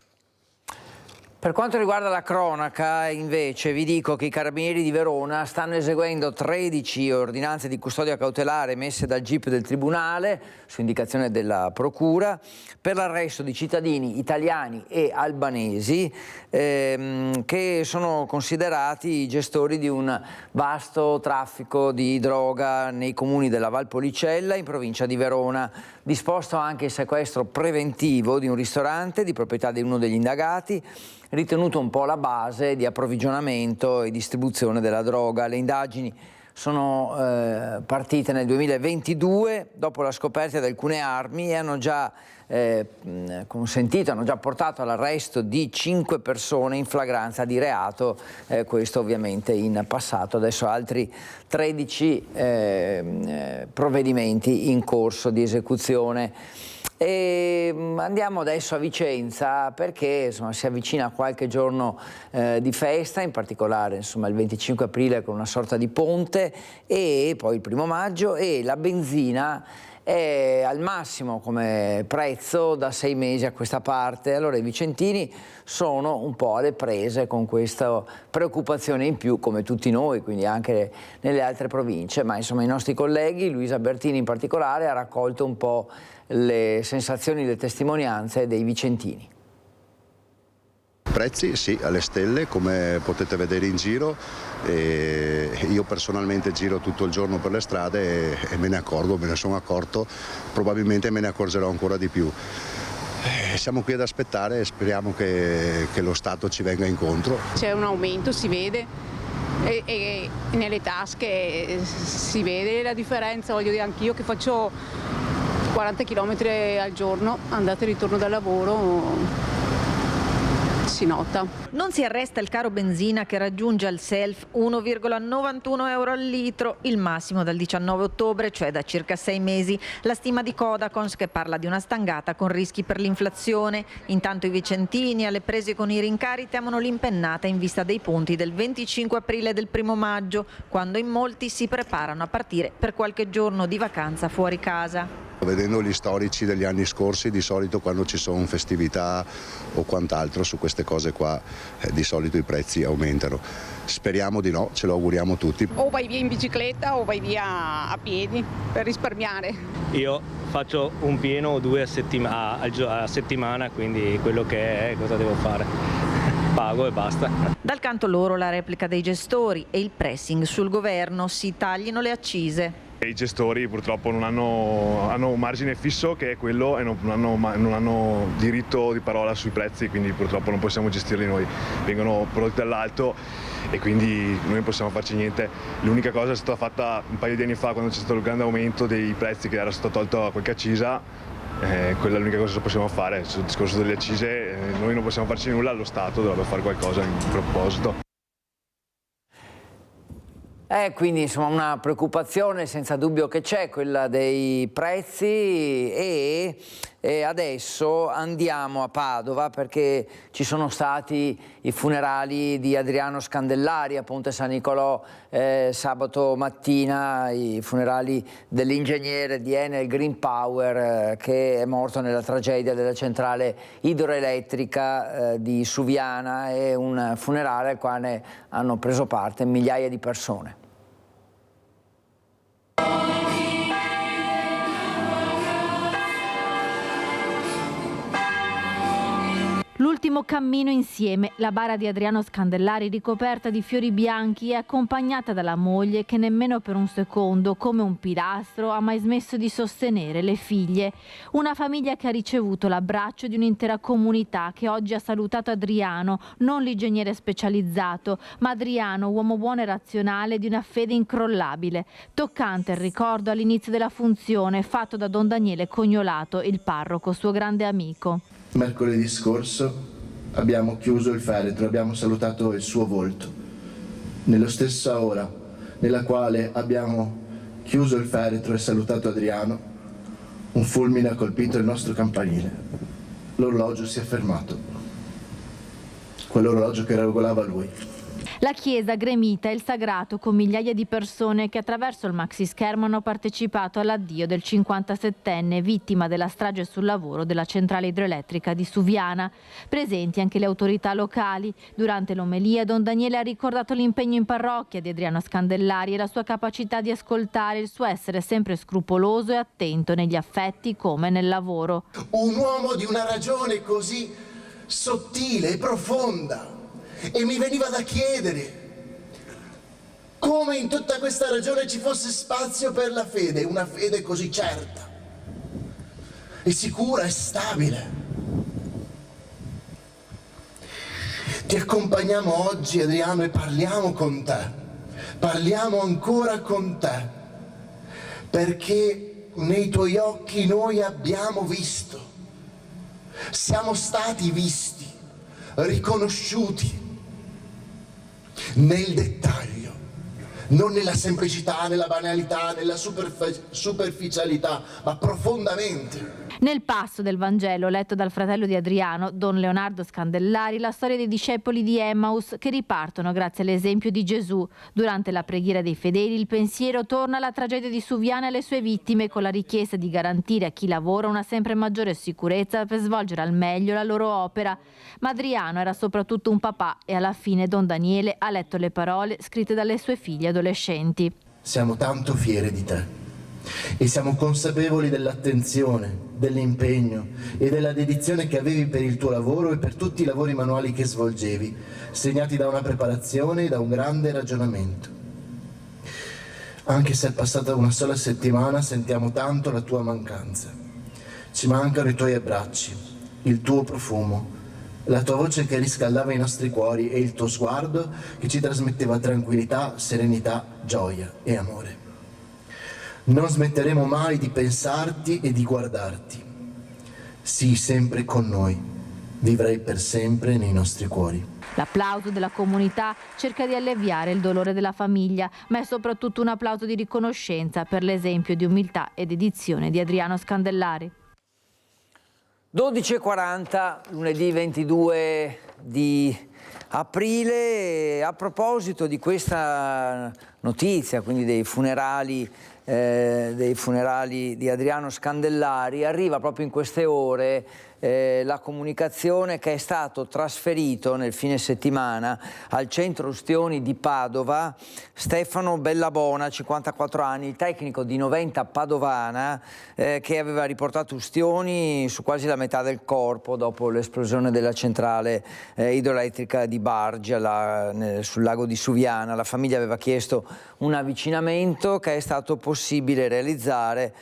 Per quanto riguarda la cronaca, invece, vi dico che i Carabinieri di Verona stanno eseguendo 13 ordinanze di custodia cautelare emesse dal GIP del Tribunale, su indicazione della Procura, per l'arresto di cittadini italiani e albanesi che sono considerati gestori di un vasto traffico di droga nei comuni della Valpolicella, in provincia di Verona. Disposto anche il sequestro preventivo di un ristorante di proprietà di uno degli indagati, ritenuto un po' la base di approvvigionamento e distribuzione della droga. Le indagini sono partite nel 2022 dopo la scoperta di alcune armi e hanno già hanno già portato all'arresto di 5 persone in flagranza di reato, questo ovviamente in passato. Adesso altri 13 provvedimenti in corso di esecuzione. E andiamo adesso a Vicenza perché insomma, si avvicina qualche giorno di festa, in particolare insomma, il 25 aprile con una sorta di ponte e poi il 1° maggio, e la benzina è al massimo come prezzo da 6 mesi a questa parte. Allora i vicentini sono un po' alle prese con questa preoccupazione in più, come tutti noi, quindi anche nelle altre province, ma insomma i nostri colleghi, Luisa Bertini in particolare, ha raccolto un po' le sensazioni, le testimonianze dei vicentini. Prezzi sì, alle stelle, come potete vedere in giro. Io personalmente giro tutto il giorno per le strade e me ne sono accorto, probabilmente me ne accorgerò ancora di più. Siamo qui ad aspettare e speriamo che lo Stato ci venga incontro. C'è un aumento, si vede, e nelle tasche si vede la differenza. Voglio dire, anch'io che faccio 40 km al giorno, andata e ritorno dal lavoro, si nota. Non si arresta il caro benzina che raggiunge al self 1,91 euro al litro, il massimo dal 19 ottobre, cioè da circa 6 mesi. La stima di Codacons che parla di una stangata con rischi per l'inflazione. Intanto i vicentini, alle prese con i rincari, temono l'impennata in vista dei ponti del 25 aprile e del 1° maggio, quando in molti si preparano a partire per qualche giorno di vacanza fuori casa. Vedendo gli storici degli anni scorsi, di solito quando ci sono festività o quant'altro, su queste cose qua di solito i prezzi aumentano. Speriamo di no, ce lo auguriamo tutti. O vai via in bicicletta o vai via a piedi per risparmiare. Io faccio un pieno o 2 a settimana, quindi quello che è, cosa devo fare? Pago e basta. Dal canto loro la replica dei gestori e il pressing sul governo, si taglino le accise. I gestori purtroppo non hanno un margine fisso che è quello e non hanno diritto di parola sui prezzi, quindi purtroppo non possiamo gestirli noi, vengono prodotti dall'alto e quindi noi non possiamo farci niente. L'unica cosa è stata fatta un paio di anni fa quando c'è stato il grande aumento dei prezzi, che era stata tolta qualche accisa, quella è l'unica cosa che possiamo fare. Sul discorso delle accise noi non possiamo farci nulla, lo Stato dovrebbe fare qualcosa in proposito. Quindi insomma una preoccupazione senza dubbio che c'è, quella dei prezzi, e adesso andiamo a Padova perché ci sono stati i funerali di Adriano Scandellari a Ponte San Nicolò sabato mattina, i funerali dell'ingegnere di Enel Green Power che è morto nella tragedia della centrale idroelettrica di Suviana. È un funerale al quale hanno preso parte migliaia di persone. L'ultimo cammino insieme, la bara di Adriano Scandellari ricoperta di fiori bianchi e accompagnata dalla moglie che nemmeno per un secondo, come un pilastro, ha mai smesso di sostenere le figlie. Una famiglia che ha ricevuto l'abbraccio di un'intera comunità che oggi ha salutato Adriano, non l'ingegnere specializzato, ma Adriano, uomo buono e razionale di una fede incrollabile. Toccante il ricordo all'inizio della funzione fatto da Don Daniele Cognolato, il parroco, suo grande amico. Mercoledì scorso abbiamo chiuso il feretro, abbiamo salutato il suo volto. Nella stessa ora nella quale abbiamo chiuso il feretro e salutato Adriano, un fulmine ha colpito il nostro campanile. L'orologio si è fermato, quell'orologio che regolava lui. La chiesa gremita e il sagrato con migliaia di persone che attraverso il maxischermo hanno partecipato all'addio del 57enne vittima della strage sul lavoro della centrale idroelettrica di Suviana. Presenti anche le autorità locali. Durante l'omelia Don Daniele ha ricordato l'impegno in parrocchia di Adriano Scandellari e la sua capacità di ascoltare, il suo essere sempre scrupoloso e attento negli affetti come nel lavoro. Un uomo di una ragione così sottile e profonda. E mi veniva da chiedere come in tutta questa ragione ci fosse spazio per la fede, una fede così certa e sicura e stabile. Ti accompagniamo oggi, Adriano, e parliamo con te parliamo ancora con te, perché nei tuoi occhi noi abbiamo visto, siamo stati visti, riconosciuti nel dettaglio, non nella semplicità, nella banalità, nella superficialità, ma profondamente. Nel passo del Vangelo letto dal fratello di Adriano, Don Leonardo Scandellari, la storia dei discepoli di Emmaus che ripartono grazie all'esempio di Gesù. Durante la preghiera dei fedeli il pensiero torna alla tragedia di Suviana e alle sue vittime, con la richiesta di garantire a chi lavora una sempre maggiore sicurezza per svolgere al meglio la loro opera. Ma Adriano era soprattutto un papà e alla fine Don Daniele ha letto le parole scritte dalle sue figlie adolescenti. Siamo tanto fieri di te e siamo consapevoli dell'attenzione, dell'impegno e della dedizione che avevi per il tuo lavoro e per tutti i lavori manuali che svolgevi, segnati da una preparazione e da un grande ragionamento. Anche se è passata una sola settimana, sentiamo tanto la tua mancanza. Ci mancano i tuoi abbracci, il tuo profumo, la tua voce che riscaldava i nostri cuori e il tuo sguardo che ci trasmetteva tranquillità, serenità, gioia e amore. Non smetteremo mai di pensarti e di guardarti. Sii sempre con noi, vivrai per sempre nei nostri cuori. L'applauso della comunità cerca di alleviare il dolore della famiglia, ma è soprattutto un applauso di riconoscenza per l'esempio di umiltà e dedizione di Adriano Scandellari. 12:40, lunedì 22 di aprile. A proposito di questa notizia, quindi dei funerali di Adriano Scandellari, arriva proprio in queste ore la comunicazione che è stato trasferito nel fine settimana al centro ustioni di Padova Stefano Bellabona, 54 anni, il tecnico di Noventa Padovana che aveva riportato ustioni su quasi la metà del corpo dopo l'esplosione della centrale idroelettrica di Bargia sul lago di Suviana. La famiglia aveva chiesto un avvicinamento che è stato possibile realizzare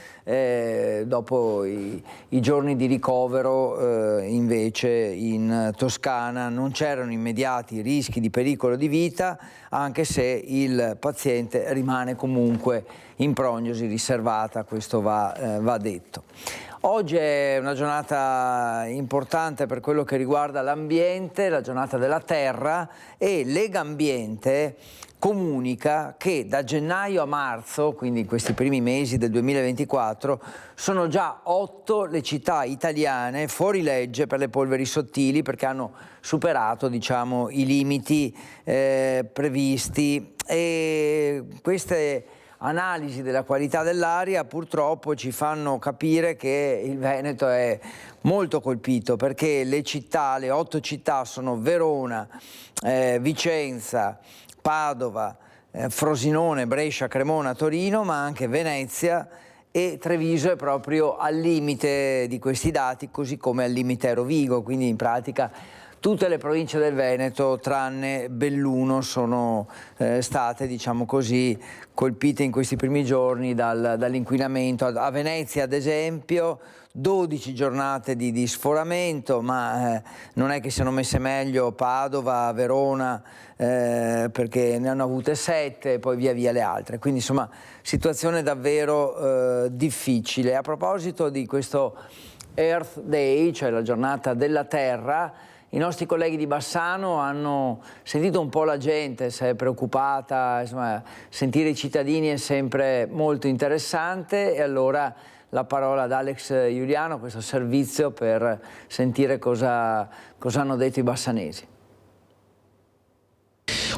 dopo i giorni di ricovero. Invece in Toscana non c'erano immediati rischi di pericolo di vita, anche se il paziente rimane comunque in prognosi riservata, questo va detto. Oggi è una giornata importante per quello che riguarda l'ambiente, la giornata della terra, e Legambiente comunica che da gennaio a marzo, quindi in questi primi mesi del 2024, sono già 8 le città italiane fuori legge per le polveri sottili, perché hanno superato, diciamo, i limiti previsti, e queste analisi della qualità dell'aria purtroppo ci fanno capire che il Veneto è molto colpito, perché le 8 città sono Verona, Vicenza, Padova, Frosinone, Brescia, Cremona, Torino, ma anche Venezia, e Treviso è proprio al limite di questi dati, così come al limite Rovigo, quindi in pratica tutte le province del Veneto, tranne Belluno, sono state, diciamo così, colpite in questi primi giorni dall'inquinamento. A Venezia, ad esempio, 12 giornate di sforamento, ma non è che siano messe meglio Padova, Verona, perché ne hanno avute 7 e poi via via le altre. Quindi insomma situazione davvero difficile. A proposito di questo Earth Day, cioè la giornata della Terra, i nostri colleghi di Bassano hanno sentito un po' la gente, se è preoccupata, insomma, sentire i cittadini è sempre molto interessante, e allora la parola ad Alex Giuliano, questo servizio, per sentire cosa hanno detto i bassanesi.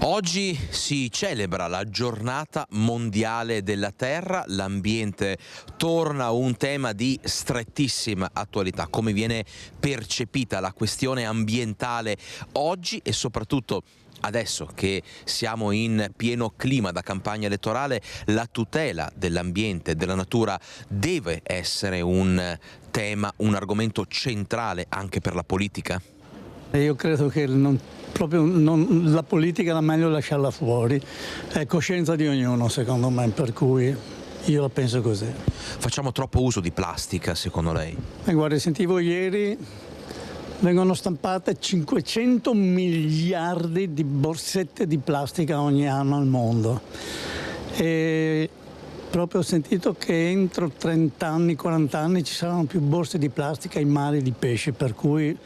Oggi si celebra la giornata mondiale della terra, l'ambiente torna un tema di strettissima attualità. Come viene percepita la questione ambientale oggi e soprattutto adesso che siamo in pieno clima da campagna elettorale? La tutela dell'ambiente e della natura deve essere un tema, un argomento centrale anche per la politica? Io credo che la politica era meglio lasciarla fuori, è coscienza di ognuno secondo me, per cui io la penso così. Facciamo troppo uso di plastica secondo lei? Guarda, sentivo ieri vengono stampate 500 miliardi di borsette di plastica ogni anno al mondo. E proprio ho sentito che entro 30 anni, 40 anni ci saranno più borse di plastica in mari di pesci, per cui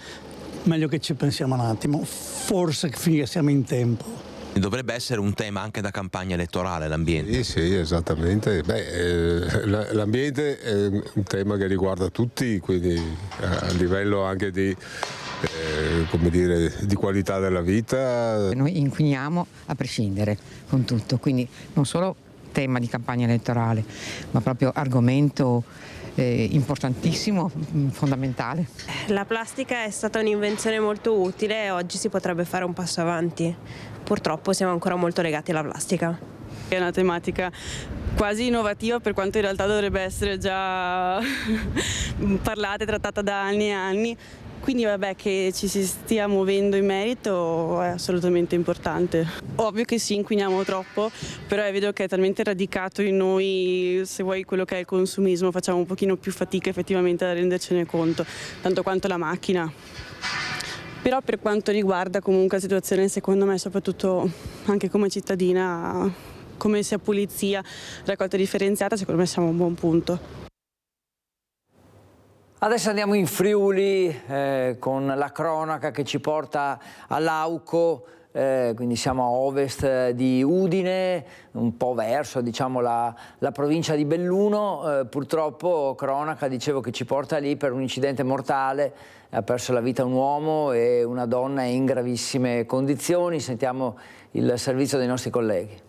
meglio che ci pensiamo un attimo, forse finché siamo in tempo. Dovrebbe essere un tema anche da campagna elettorale, l'ambiente. Sì, esattamente. L'ambiente è un tema che riguarda tutti, quindi a livello anche di qualità della vita. Noi inquiniamo a prescindere con tutto, quindi non solo tema di campagna elettorale, ma proprio argomento importantissimo, fondamentale. La plastica è stata un'invenzione molto utile e oggi si potrebbe fare un passo avanti. Purtroppo siamo ancora molto legati alla plastica. È una tematica quasi innovativa, per quanto in realtà dovrebbe essere già parlata e trattata da anni e anni. Quindi vabbè, che ci si stia muovendo in merito è assolutamente importante. Ovvio che sì, inquiniamo troppo, però vedo che è talmente radicato in noi, se vuoi, quello che è il consumismo, facciamo un pochino più fatica effettivamente a rendercene conto, tanto quanto la macchina. Però per quanto riguarda comunque la situazione, secondo me, soprattutto anche come cittadina, come sia pulizia, raccolta differenziata, secondo me siamo a un buon punto. Adesso andiamo in Friuli con la cronaca che ci porta all'Auco, quindi siamo a ovest di Udine, un po' verso la provincia di Belluno. Purtroppo cronaca, dicevo, che ci porta lì per un incidente mortale. Ha perso la vita un uomo e una donna è in gravissime condizioni. Sentiamo il servizio dei nostri colleghi.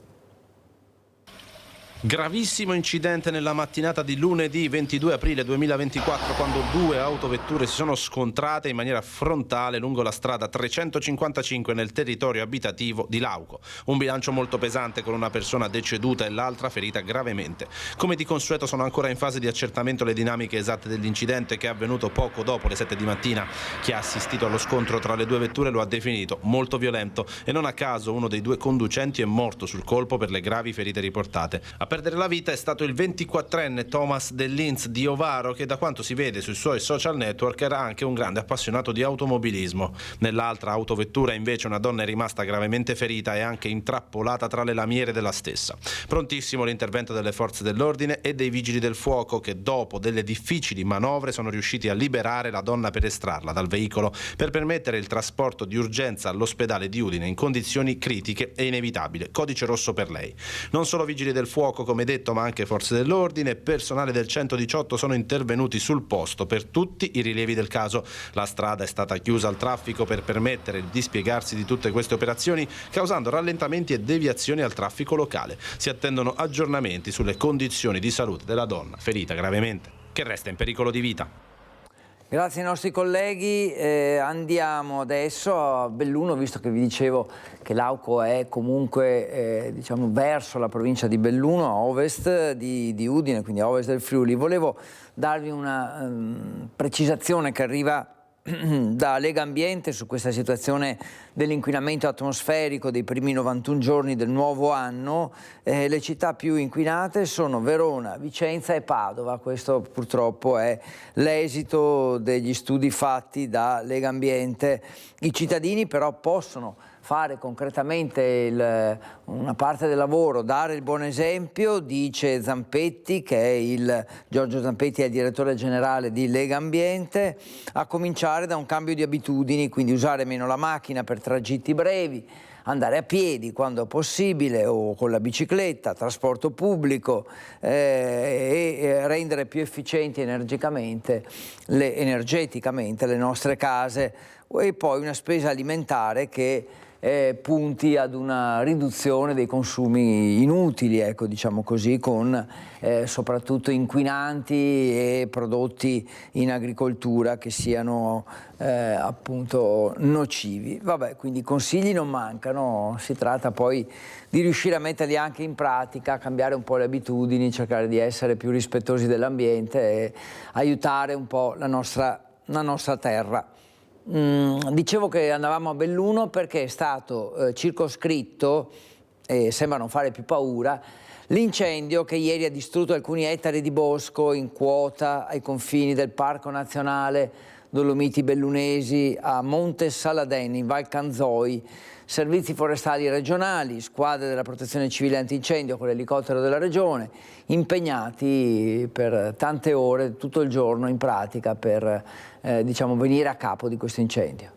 Gravissimo incidente nella mattinata di lunedì 22 aprile 2024, quando due autovetture si sono scontrate in maniera frontale lungo la strada 355 nel territorio abitativo di Lauco. Un bilancio molto pesante, con una persona deceduta e l'altra ferita gravemente. Come di consueto sono ancora in fase di accertamento le dinamiche esatte dell'incidente, che è avvenuto poco dopo le 7 di mattina. Chi ha assistito allo scontro tra le due vetture lo ha definito molto violento e non a caso uno dei due conducenti è morto sul colpo per le gravi ferite riportate. A perdere la vita è stato il 24enne Thomas Dell'Inz di Ovaro, che da quanto si vede sui suoi social network era anche un grande appassionato di automobilismo. Nell'altra autovettura invece una donna è rimasta gravemente ferita e anche intrappolata tra le lamiere della stessa. Prontissimo l'intervento delle forze dell'ordine e dei vigili del fuoco, che dopo delle difficili manovre sono riusciti a liberare la donna per estrarla dal veicolo, per permettere il trasporto di urgenza all'ospedale di Udine in condizioni critiche e inevitabili. Codice rosso per lei. Non solo vigili del fuoco, come detto, ma anche forze dell'ordine e personale del 118 sono intervenuti sul posto per tutti i rilievi del caso. La strada è stata chiusa al traffico per permettere il dispiegarsi di tutte queste operazioni, causando rallentamenti e deviazioni al traffico locale. Si attendono aggiornamenti sulle condizioni di salute della donna ferita gravemente, che resta in pericolo di vita. Grazie ai nostri colleghi. Andiamo adesso a Belluno, visto che vi dicevo che l'Auco è comunque verso la provincia di Belluno, a ovest di Udine, quindi a ovest del Friuli. Volevo darvi una precisazione che arriva da Lega Ambiente su questa situazione dell'inquinamento atmosferico dei primi 91 giorni del nuovo anno. Le città più inquinate sono Verona, Vicenza e Padova. Questo purtroppo è l'esito degli studi fatti da Lega Ambiente. I cittadini però possono fare concretamente una parte del lavoro, dare il buon esempio, dice Zampetti, Giorgio Zampetti è il direttore generale di Lega Ambiente, a cominciare da un cambio di abitudini, quindi usare meno la macchina per tragitti brevi, andare a piedi quando possibile o con la bicicletta, trasporto pubblico e rendere più efficienti energeticamente le nostre case, e poi una spesa alimentare che punti ad una riduzione dei consumi inutili, diciamo così, con soprattutto inquinanti e prodotti in agricoltura che siano appunto nocivi. Vabbè, quindi consigli non mancano, si tratta poi di riuscire a metterli anche in pratica, cambiare un po' le abitudini, cercare di essere più rispettosi dell'ambiente e aiutare un po' la nostra terra. Dicevo che andavamo a Belluno perché è stato circoscritto, e sembra non fare più paura, l'incendio che ieri ha distrutto alcuni ettari di bosco in quota ai confini del Parco Nazionale Dolomiti Bellunesi, a Monte Saladin in Val Canzoi, servizi forestali regionali, squadre della protezione civile antincendio con l'elicottero della regione, impegnati per tante ore, tutto il giorno in pratica per diciamo, venire a capo di questo incendio.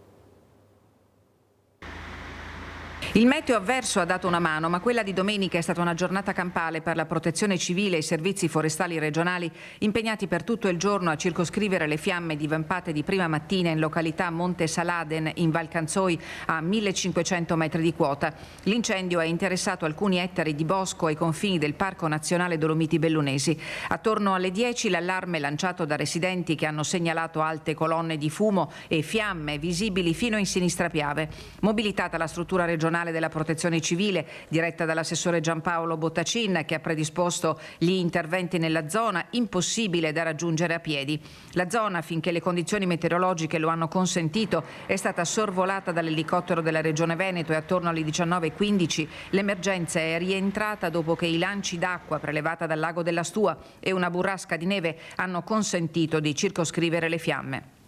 Il meteo avverso ha dato una mano, ma quella di domenica è stata una giornata campale per la protezione civile e i servizi forestali regionali impegnati per tutto il giorno a circoscrivere le fiamme divampate di prima mattina in località Monte Saladin in Val Canzoi a 1500 metri di quota. L'incendio ha interessato alcuni ettari di bosco ai confini del Parco Nazionale Dolomiti Bellunesi. Attorno alle 10 l'allarme lanciato da residenti che hanno segnalato alte colonne di fumo e fiamme visibili fino in Sinistra Piave. Mobilitata la struttura regionale della protezione civile diretta dall'assessore Giampaolo Bottacin, che ha predisposto gli interventi nella zona, impossibile da raggiungere a piedi. La zona, finché le condizioni meteorologiche lo hanno consentito, è stata sorvolata dall'elicottero della Regione Veneto e attorno alle 19:15 l'emergenza è rientrata dopo che i lanci d'acqua prelevata dal lago della Stua e una burrasca di neve hanno consentito di circoscrivere le fiamme.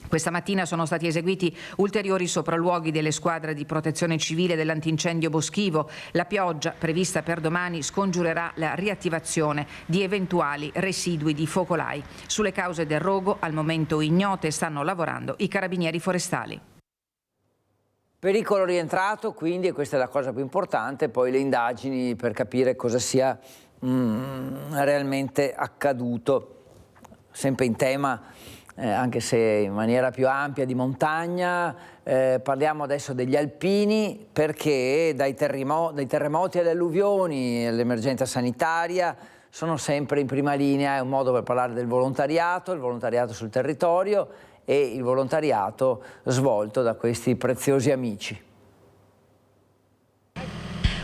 Questa mattina sono stati eseguiti ulteriori sopralluoghi delle squadre di protezione civile dell'antincendio boschivo. La pioggia, prevista per domani, scongiurerà la riattivazione di eventuali residui di focolai. Sulle cause del rogo, al momento ignote, stanno lavorando i carabinieri forestali. Pericolo rientrato, quindi, e questa è la cosa più importante, poi le indagini per capire cosa sia realmente accaduto, sempre in tema anche se in maniera più ampia di montagna. Parliamo adesso degli alpini, perché dai terremoti alle alluvioni, all'emergenza sanitaria, sono sempre in prima linea. È un modo per parlare del volontariato, il volontariato sul territorio e il volontariato svolto da questi preziosi amici.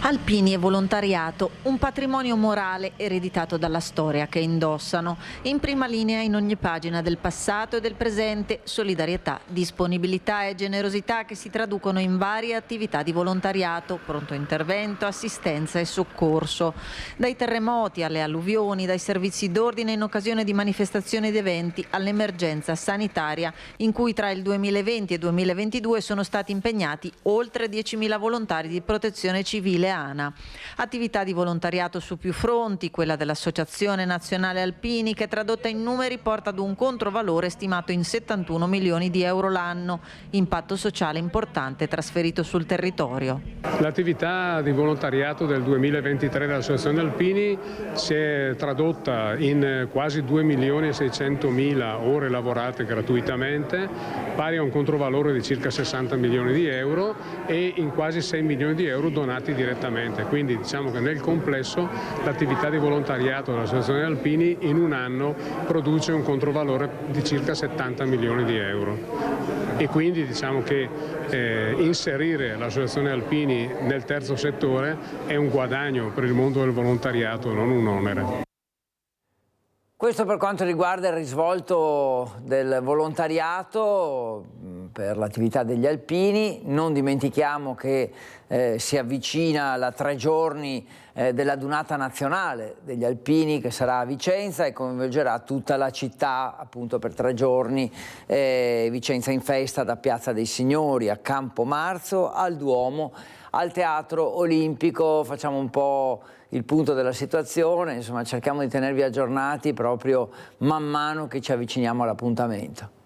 Alpini e volontariato, un patrimonio morale ereditato dalla storia che indossano. In prima linea in ogni pagina del passato e del presente, solidarietà, disponibilità e generosità che si traducono in varie attività di volontariato, pronto intervento, assistenza e soccorso. Dai terremoti alle alluvioni, dai servizi d'ordine in occasione di manifestazioni ed eventi, all'emergenza sanitaria, in cui tra il 2020 e 2022 sono stati impegnati oltre 10.000 volontari di protezione civile ANA. Attività di volontariato su più fronti, quella dell'Associazione Nazionale Alpini, che tradotta in numeri porta ad un controvalore stimato in 71 milioni di euro l'anno, impatto sociale importante trasferito sul territorio. L'attività di volontariato del 2023 dell'Associazione Alpini si è tradotta in quasi 2.600.000 ore lavorate gratuitamente, pari a un controvalore di circa 60 milioni di euro e in quasi 6 milioni di euro donati direttamente. Quindi diciamo che nel complesso l'attività di volontariato dell'Associazione Alpini in un anno produce un controvalore di circa 70 milioni di euro. E quindi diciamo che inserire l'Associazione Alpini nel terzo settore è un guadagno per il mondo del volontariato, non un onere. Questo per quanto riguarda il risvolto del volontariato per l'attività degli alpini. Non dimentichiamo che si avvicina la 3 giorni della Dunata Nazionale degli Alpini, che sarà a Vicenza e coinvolgerà tutta la città appunto per 3 giorni. Vicenza in festa da Piazza dei Signori a Campo Marzo al Duomo, al Teatro Olimpico. Facciamo un po' il punto della situazione, insomma cerchiamo di tenervi aggiornati proprio man mano che ci avviciniamo all'appuntamento.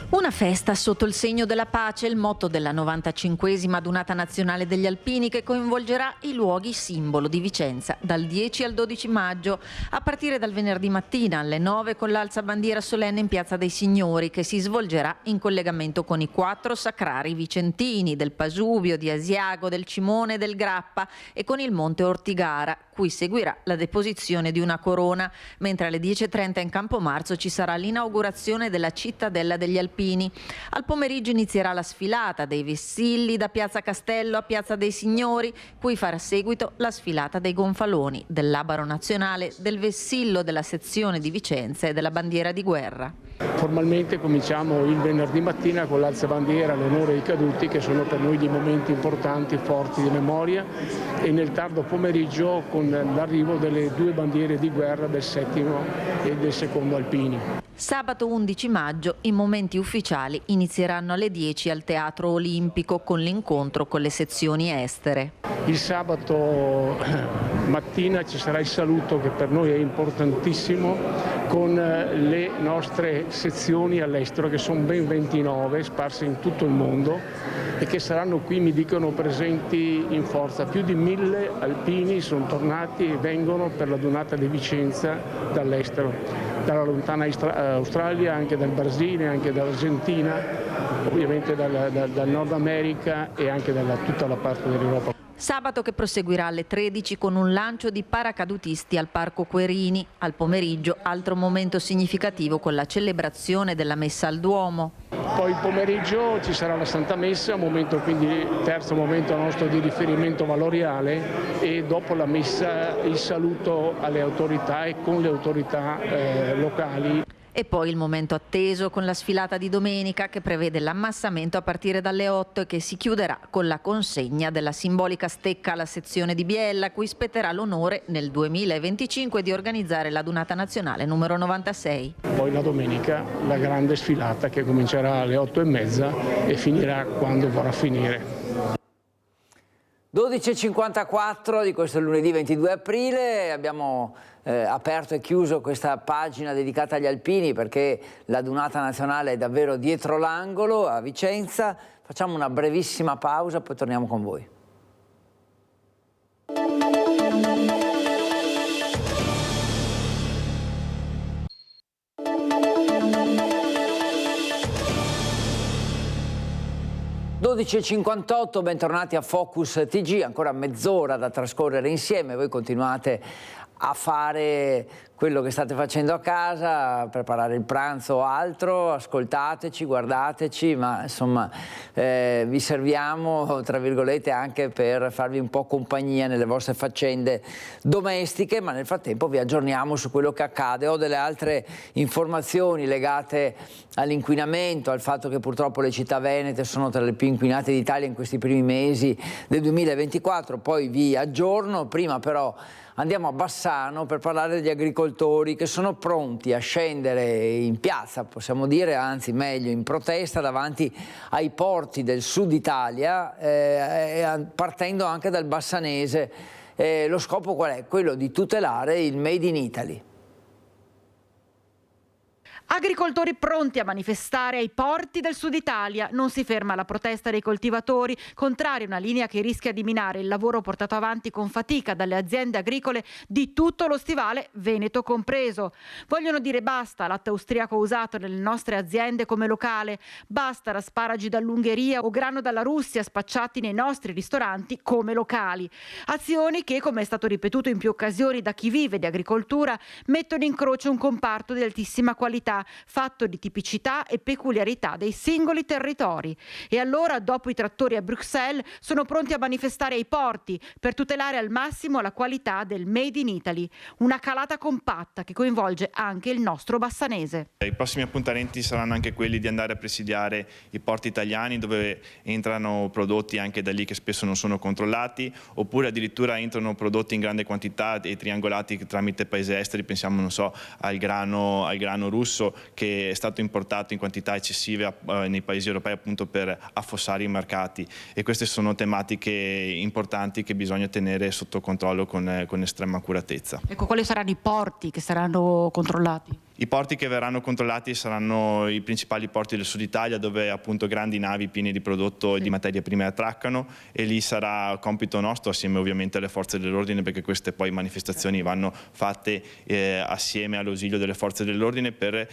Una festa sotto il segno della pace, il motto della 95esima Dunata Nazionale degli Alpini, che coinvolgerà i luoghi simbolo di Vicenza dal 10 al 12 maggio, a partire dal venerdì mattina alle 9 con l'alzabandiera solenne in Piazza dei Signori, che si svolgerà in collegamento con i 4 sacrari vicentini del Pasubio, di Asiago, del Cimone e del Grappa, e con il Monte Ortigara, cui seguirà la deposizione di una corona, mentre alle 10:30 in Campo Marzo ci sarà l'inaugurazione della Cittadella degli Alpini. Al pomeriggio inizierà la sfilata dei vessilli da Piazza Castello a Piazza dei Signori, cui farà seguito la sfilata dei gonfaloni, del Labaro Nazionale, del vessillo della sezione di Vicenza e della bandiera di guerra. Formalmente cominciamo il venerdì mattina con l'alzabandiera all'onore dei caduti, che sono per noi dei momenti importanti, forti di memoria, e nel tardo pomeriggio con l'arrivo delle 2 bandiere di guerra del 7° e del 2° Alpini. Sabato 11 maggio i momenti ufficiali inizieranno alle 10 al Teatro Olimpico con l'incontro con le sezioni estere. Il sabato mattina ci sarà il saluto, che per noi è importantissimo, con le nostre sezioni all'estero, che sono ben 29 sparse in tutto il mondo e che saranno qui, mi dicono, presenti in forza. Più di 1000 alpini sono tornati e vengono per la Dunata di Vicenza dall'estero, dalla lontana Australia, anche dal Brasile, anche dall'Argentina, ovviamente dal Nord America e anche da tutta la parte dell'Europa. Sabato che proseguirà alle 13 con un lancio di paracadutisti al Parco Querini. Al pomeriggio altro momento significativo con la celebrazione della Messa al Duomo. Poi il pomeriggio ci sarà la Santa Messa, momento, quindi terzo momento nostro di riferimento valoriale, e dopo la Messa il saluto alle autorità e con le autorità locali. E poi il momento atteso con la sfilata di domenica, che prevede l'ammassamento a partire dalle 8 e che si chiuderà con la consegna della simbolica stecca alla sezione di Biella, a cui spetterà l'onore nel 2025 di organizzare la Dunata Nazionale numero 96. Poi la domenica la grande sfilata, che comincerà alle 8:30 e finirà quando vorrà finire. 12:54 di questo lunedì 22 aprile, abbiamo aperto e chiuso questa pagina dedicata agli alpini perché la Dunata Nazionale è davvero dietro l'angolo a Vicenza. Facciamo una brevissima pausa, poi torniamo con voi. (12:58), bentornati a Focus TG, ancora mezz'ora da trascorrere insieme. Voi continuate a fare quello che state facendo a casa, preparare il pranzo o altro, ascoltateci, guardateci, ma insomma vi serviamo, tra virgolette, anche per farvi un po' compagnia nelle vostre faccende domestiche, ma nel frattempo vi aggiorniamo su quello che accade. Ho delle altre informazioni legate all'inquinamento, al fatto che purtroppo le città venete sono tra le più inquinate d'Italia in questi primi mesi del 2024, poi vi aggiorno. Prima però andiamo a Bassano per parlare degli agricoltori che sono pronti a scendere in piazza, possiamo dire, anzi meglio in protesta davanti ai porti del sud Italia, partendo anche dal bassanese. Lo scopo qual è? Quello di tutelare il Made in Italy. Agricoltori pronti a manifestare ai porti del sud Italia. Non si ferma la protesta dei coltivatori, contraria a una linea che rischia di minare il lavoro portato avanti con fatica dalle aziende agricole di tutto lo stivale, Veneto compreso. Vogliono dire basta al latte austriaco usato nelle nostre aziende come locale, basta asparagi dall'Ungheria o grano dalla Russia spacciati nei nostri ristoranti come locali. Azioni che, come è stato ripetuto in più occasioni da chi vive di agricoltura, mettono in croce un comparto di altissima qualità, fatto di tipicità e peculiarità dei singoli territori. E allora, dopo i trattori a Bruxelles, sono pronti a manifestare ai porti per tutelare al massimo la qualità del Made in Italy. Una calata compatta che coinvolge anche il nostro bassanese. I prossimi appuntamenti saranno anche quelli di andare a presidiare i porti italiani, dove entrano prodotti anche da lì che spesso non sono controllati, oppure addirittura entrano prodotti in grande quantità e triangolati tramite paesi esteri. Pensiamo, non so, al grano russo, che è stato importato in quantità eccessive nei paesi europei, appunto per affossare i mercati, e queste sono tematiche importanti che bisogna tenere sotto controllo con estrema accuratezza. Ecco, quali saranno i porti che saranno controllati? I porti che verranno controllati saranno i principali porti del sud Italia, dove appunto grandi navi piene di prodotto e di materie prime attraccano, e lì sarà compito nostro, assieme ovviamente alle forze dell'ordine, perché queste poi manifestazioni vanno fatte assieme all'ausilio delle forze dell'ordine per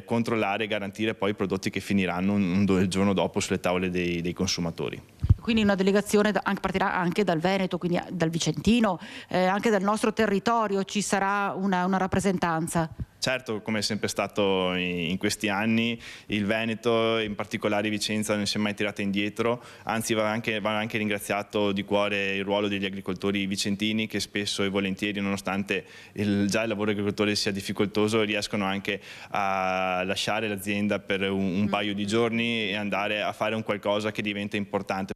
controllare e garantire poi i prodotti che finiranno il giorno dopo sulle tavole dei consumatori. Quindi una delegazione partirà anche dal Veneto, quindi dal Vicentino, anche dal nostro territorio ci sarà una rappresentanza. Certo, come è sempre stato in questi anni, il Veneto, in particolare Vicenza, non si è mai tirata indietro, anzi va anche ringraziato di cuore il ruolo degli agricoltori vicentini, che spesso e volentieri, nonostante già il lavoro agricoltore sia difficoltoso, riescono anche a lasciare l'azienda per un paio di giorni e andare a fare un qualcosa che diventa importante.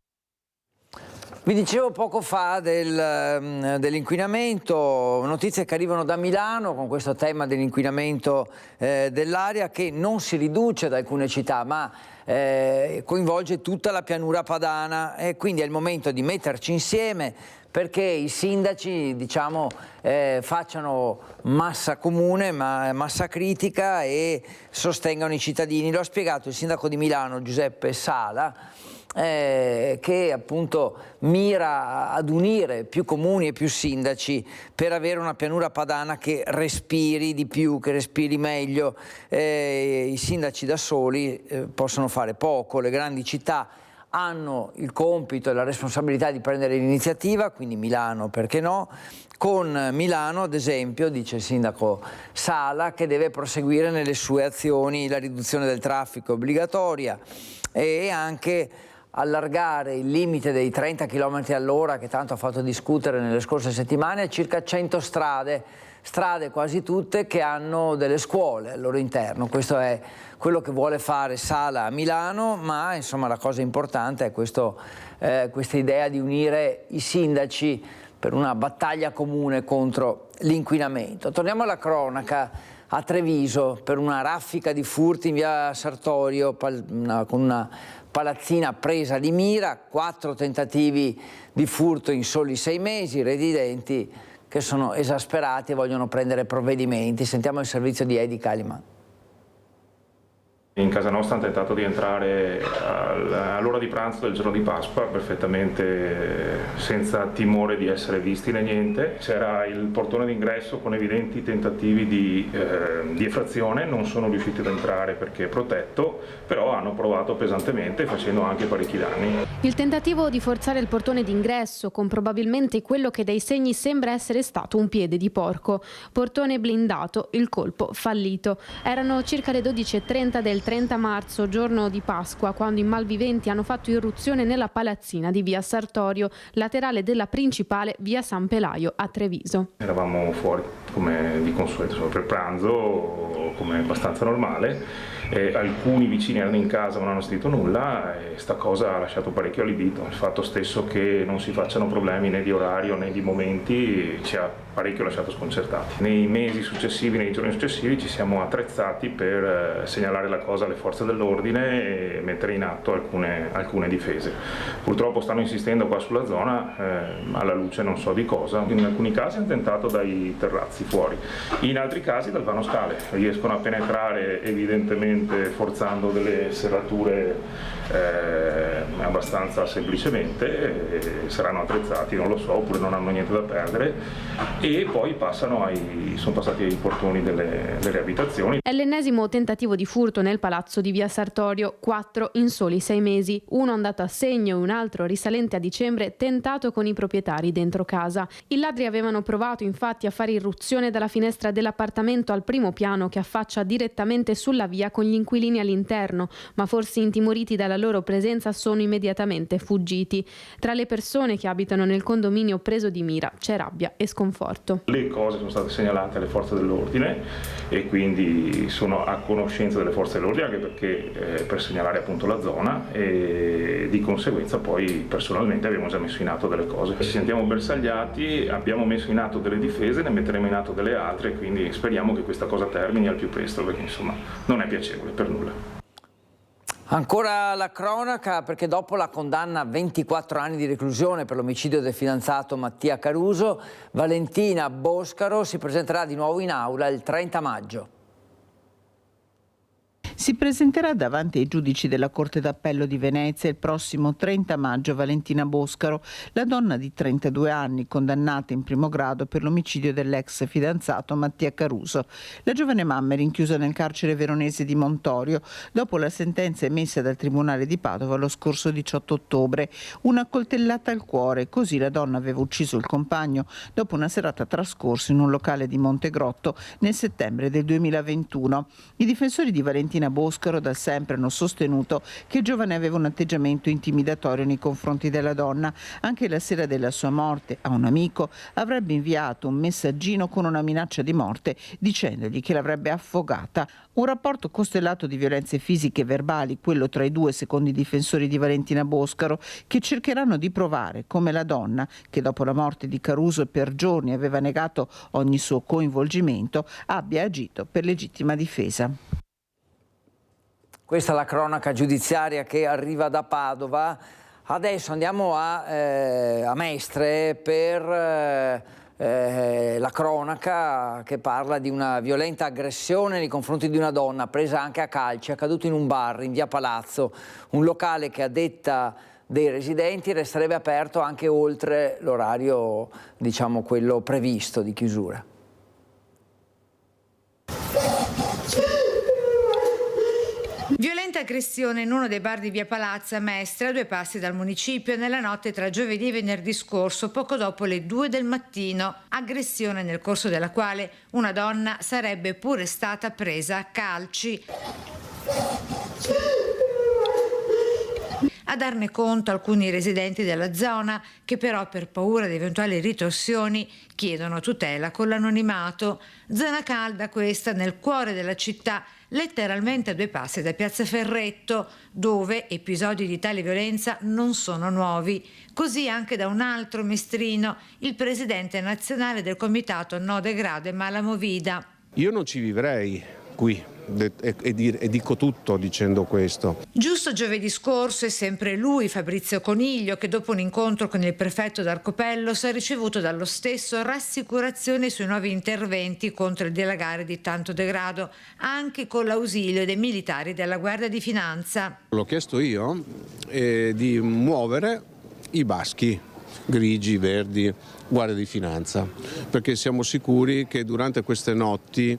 Vi dicevo poco fa dell'inquinamento, notizie che arrivano da Milano con questo tema dell'inquinamento dell'aria che non si riduce da alcune città ma coinvolge tutta la pianura padana e quindi è il momento di metterci insieme perché i sindaci facciano massa comune, massa critica e sostengano i cittadini. Lo ha spiegato il sindaco di Milano Giuseppe Sala, che appunto mira ad unire più comuni e più sindaci per avere una pianura padana che respiri di più, che respiri meglio. I sindaci da soli possono fare poco, le grandi città hanno il compito e la responsabilità di prendere l'iniziativa, quindi Milano perché no? Con Milano, ad esempio, dice il sindaco Sala, che deve proseguire nelle sue azioni la riduzione del traffico obbligatoria e anche allargare il limite dei 30 km all'ora che tanto ha fatto discutere nelle scorse settimane a circa 100 strade quasi tutte che hanno delle scuole al loro interno. Questo è quello che vuole fare Sala a Milano, ma insomma la cosa importante è questa idea di unire i sindaci per una battaglia comune contro l'inquinamento. Torniamo alla cronaca. A Treviso, per una raffica di furti in via Sartorio con una palazzina presa di mira, 4 tentativi di furto in soli 6 mesi, i residenti che sono esasperati e vogliono prendere provvedimenti. Sentiamo il servizio di Edi Caliman. In casa nostra hanno tentato di entrare all'ora di pranzo del giorno di Pasqua, perfettamente senza timore di essere visti né niente. C'era il portone d'ingresso con evidenti tentativi di effrazione, non sono riusciti ad entrare perché è protetto, però hanno provato pesantemente facendo anche parecchi danni. Il tentativo di forzare il portone d'ingresso con probabilmente quello che dai segni sembra essere stato un piede di porco. Portone blindato, il colpo fallito. Erano circa le 12:30 del 30 marzo, giorno di Pasqua, quando i malviventi hanno fatto irruzione nella palazzina di via Sartorio, laterale della principale via San Pelaio a Treviso. Eravamo fuori come di consueto, solo per pranzo, come abbastanza normale. Alcuni vicini erano in casa ma non hanno sentito nulla e sta cosa ha lasciato parecchio allibito. Il fatto stesso che non si facciano problemi né di orario né di momenti ci ha parecchio lasciato sconcertati. Nei mesi successivi, nei giorni successivi ci siamo attrezzati per segnalare la cosa alle forze dell'ordine e mettere in atto alcune difese. Purtroppo stanno insistendo qua sulla zona alla luce non so di cosa. In alcuni casi hanno tentato dai terrazzi fuori, in altri casi dal vano scale. Riescono a penetrare evidentemente forzando delle serrature abbastanza semplicemente, saranno attrezzati, non lo so, oppure non hanno niente da perdere e poi sono passati ai portoni delle abitazioni. È l'ennesimo tentativo di furto nel palazzo di via Sartorio, 4 in soli 6 mesi, uno andato a segno e un altro risalente a dicembre tentato con i proprietari dentro casa. I ladri avevano provato infatti a fare irruzione dalla finestra dell'appartamento al primo piano che affaccia direttamente sulla via con gli inquilini all'interno, ma forse intimoriti dalla loro presenza sono immediatamente fuggiti. Tra le persone che abitano nel condominio preso di mira c'è rabbia e sconforto. Le cose sono state segnalate alle forze dell'ordine e quindi sono a conoscenza delle forze dell'ordine anche perché per segnalare appunto la zona e di conseguenza poi personalmente abbiamo già messo in atto delle cose. Ci sentiamo bersagliati, abbiamo messo in atto delle difese, ne metteremo in atto delle altre, quindi speriamo che questa cosa termini al più presto perché insomma non è piacevole per nulla. Ancora la cronaca perché dopo la condanna a 24 anni di reclusione per l'omicidio del fidanzato Mattia Caruso, Valentina Boscaro si presenterà di nuovo in aula il 30 maggio. Si presenterà davanti ai giudici della Corte d'Appello di Venezia il prossimo 30 maggio Valentina Boscaro, la donna di 32 anni condannata in primo grado per l'omicidio dell'ex fidanzato Mattia Caruso. La giovane mamma è rinchiusa nel carcere veronese di Montorio dopo la sentenza emessa dal Tribunale di Padova lo scorso 18 ottobre. Una coltellata al cuore, così la donna aveva ucciso il compagno dopo una serata trascorsa in un locale di Montegrotto nel settembre del 2021. I difensori di Valentina Boscaro da sempre hanno sostenuto che il giovane aveva un atteggiamento intimidatorio nei confronti della donna. Anche la sera della sua morte a un amico avrebbe inviato un messaggino con una minaccia di morte dicendogli che l'avrebbe affogata. Un rapporto costellato di violenze fisiche e verbali, quello tra i due secondo i difensori di Valentina Boscaro, che cercheranno di provare come la donna, che dopo la morte di Caruso per giorni aveva negato ogni suo coinvolgimento, abbia agito per legittima difesa. Questa è la cronaca giudiziaria che arriva da Padova. Adesso andiamo a Mestre per la cronaca che parla di una violenta aggressione nei confronti di una donna presa anche a calci, accaduto in un bar in via Palazzo, un locale che a detta dei residenti resterebbe aperto anche oltre l'orario, diciamo, quello previsto di chiusura. Violenta aggressione in uno dei bar di via Palazzo a Mestre, a 2 passi dal municipio, nella notte tra giovedì e venerdì scorso, poco dopo le 2 del mattino. Aggressione nel corso della quale una donna sarebbe pure stata presa a calci. A darne conto alcuni residenti della zona, che però per paura di eventuali ritorsioni chiedono tutela con l'anonimato. Zona calda questa nel cuore della città, letteralmente a 2 passi da Piazza Ferretto, dove episodi di tale violenza non sono nuovi. Così anche da un altro mestrino, il presidente nazionale del comitato No Degrado e Mala Movida. Io non ci vivrei qui e dico tutto dicendo questo. Giusto giovedì scorso è sempre lui, Fabrizio Coniglio, che dopo un incontro con il prefetto d'Arcopellos ha ricevuto dallo stesso rassicurazioni sui nuovi interventi contro il dilagare di tanto degrado, anche con l'ausilio dei militari della Guardia di Finanza. L'ho chiesto io di muovere i baschi grigi, verdi, Guardia di Finanza, perché siamo sicuri che durante queste notti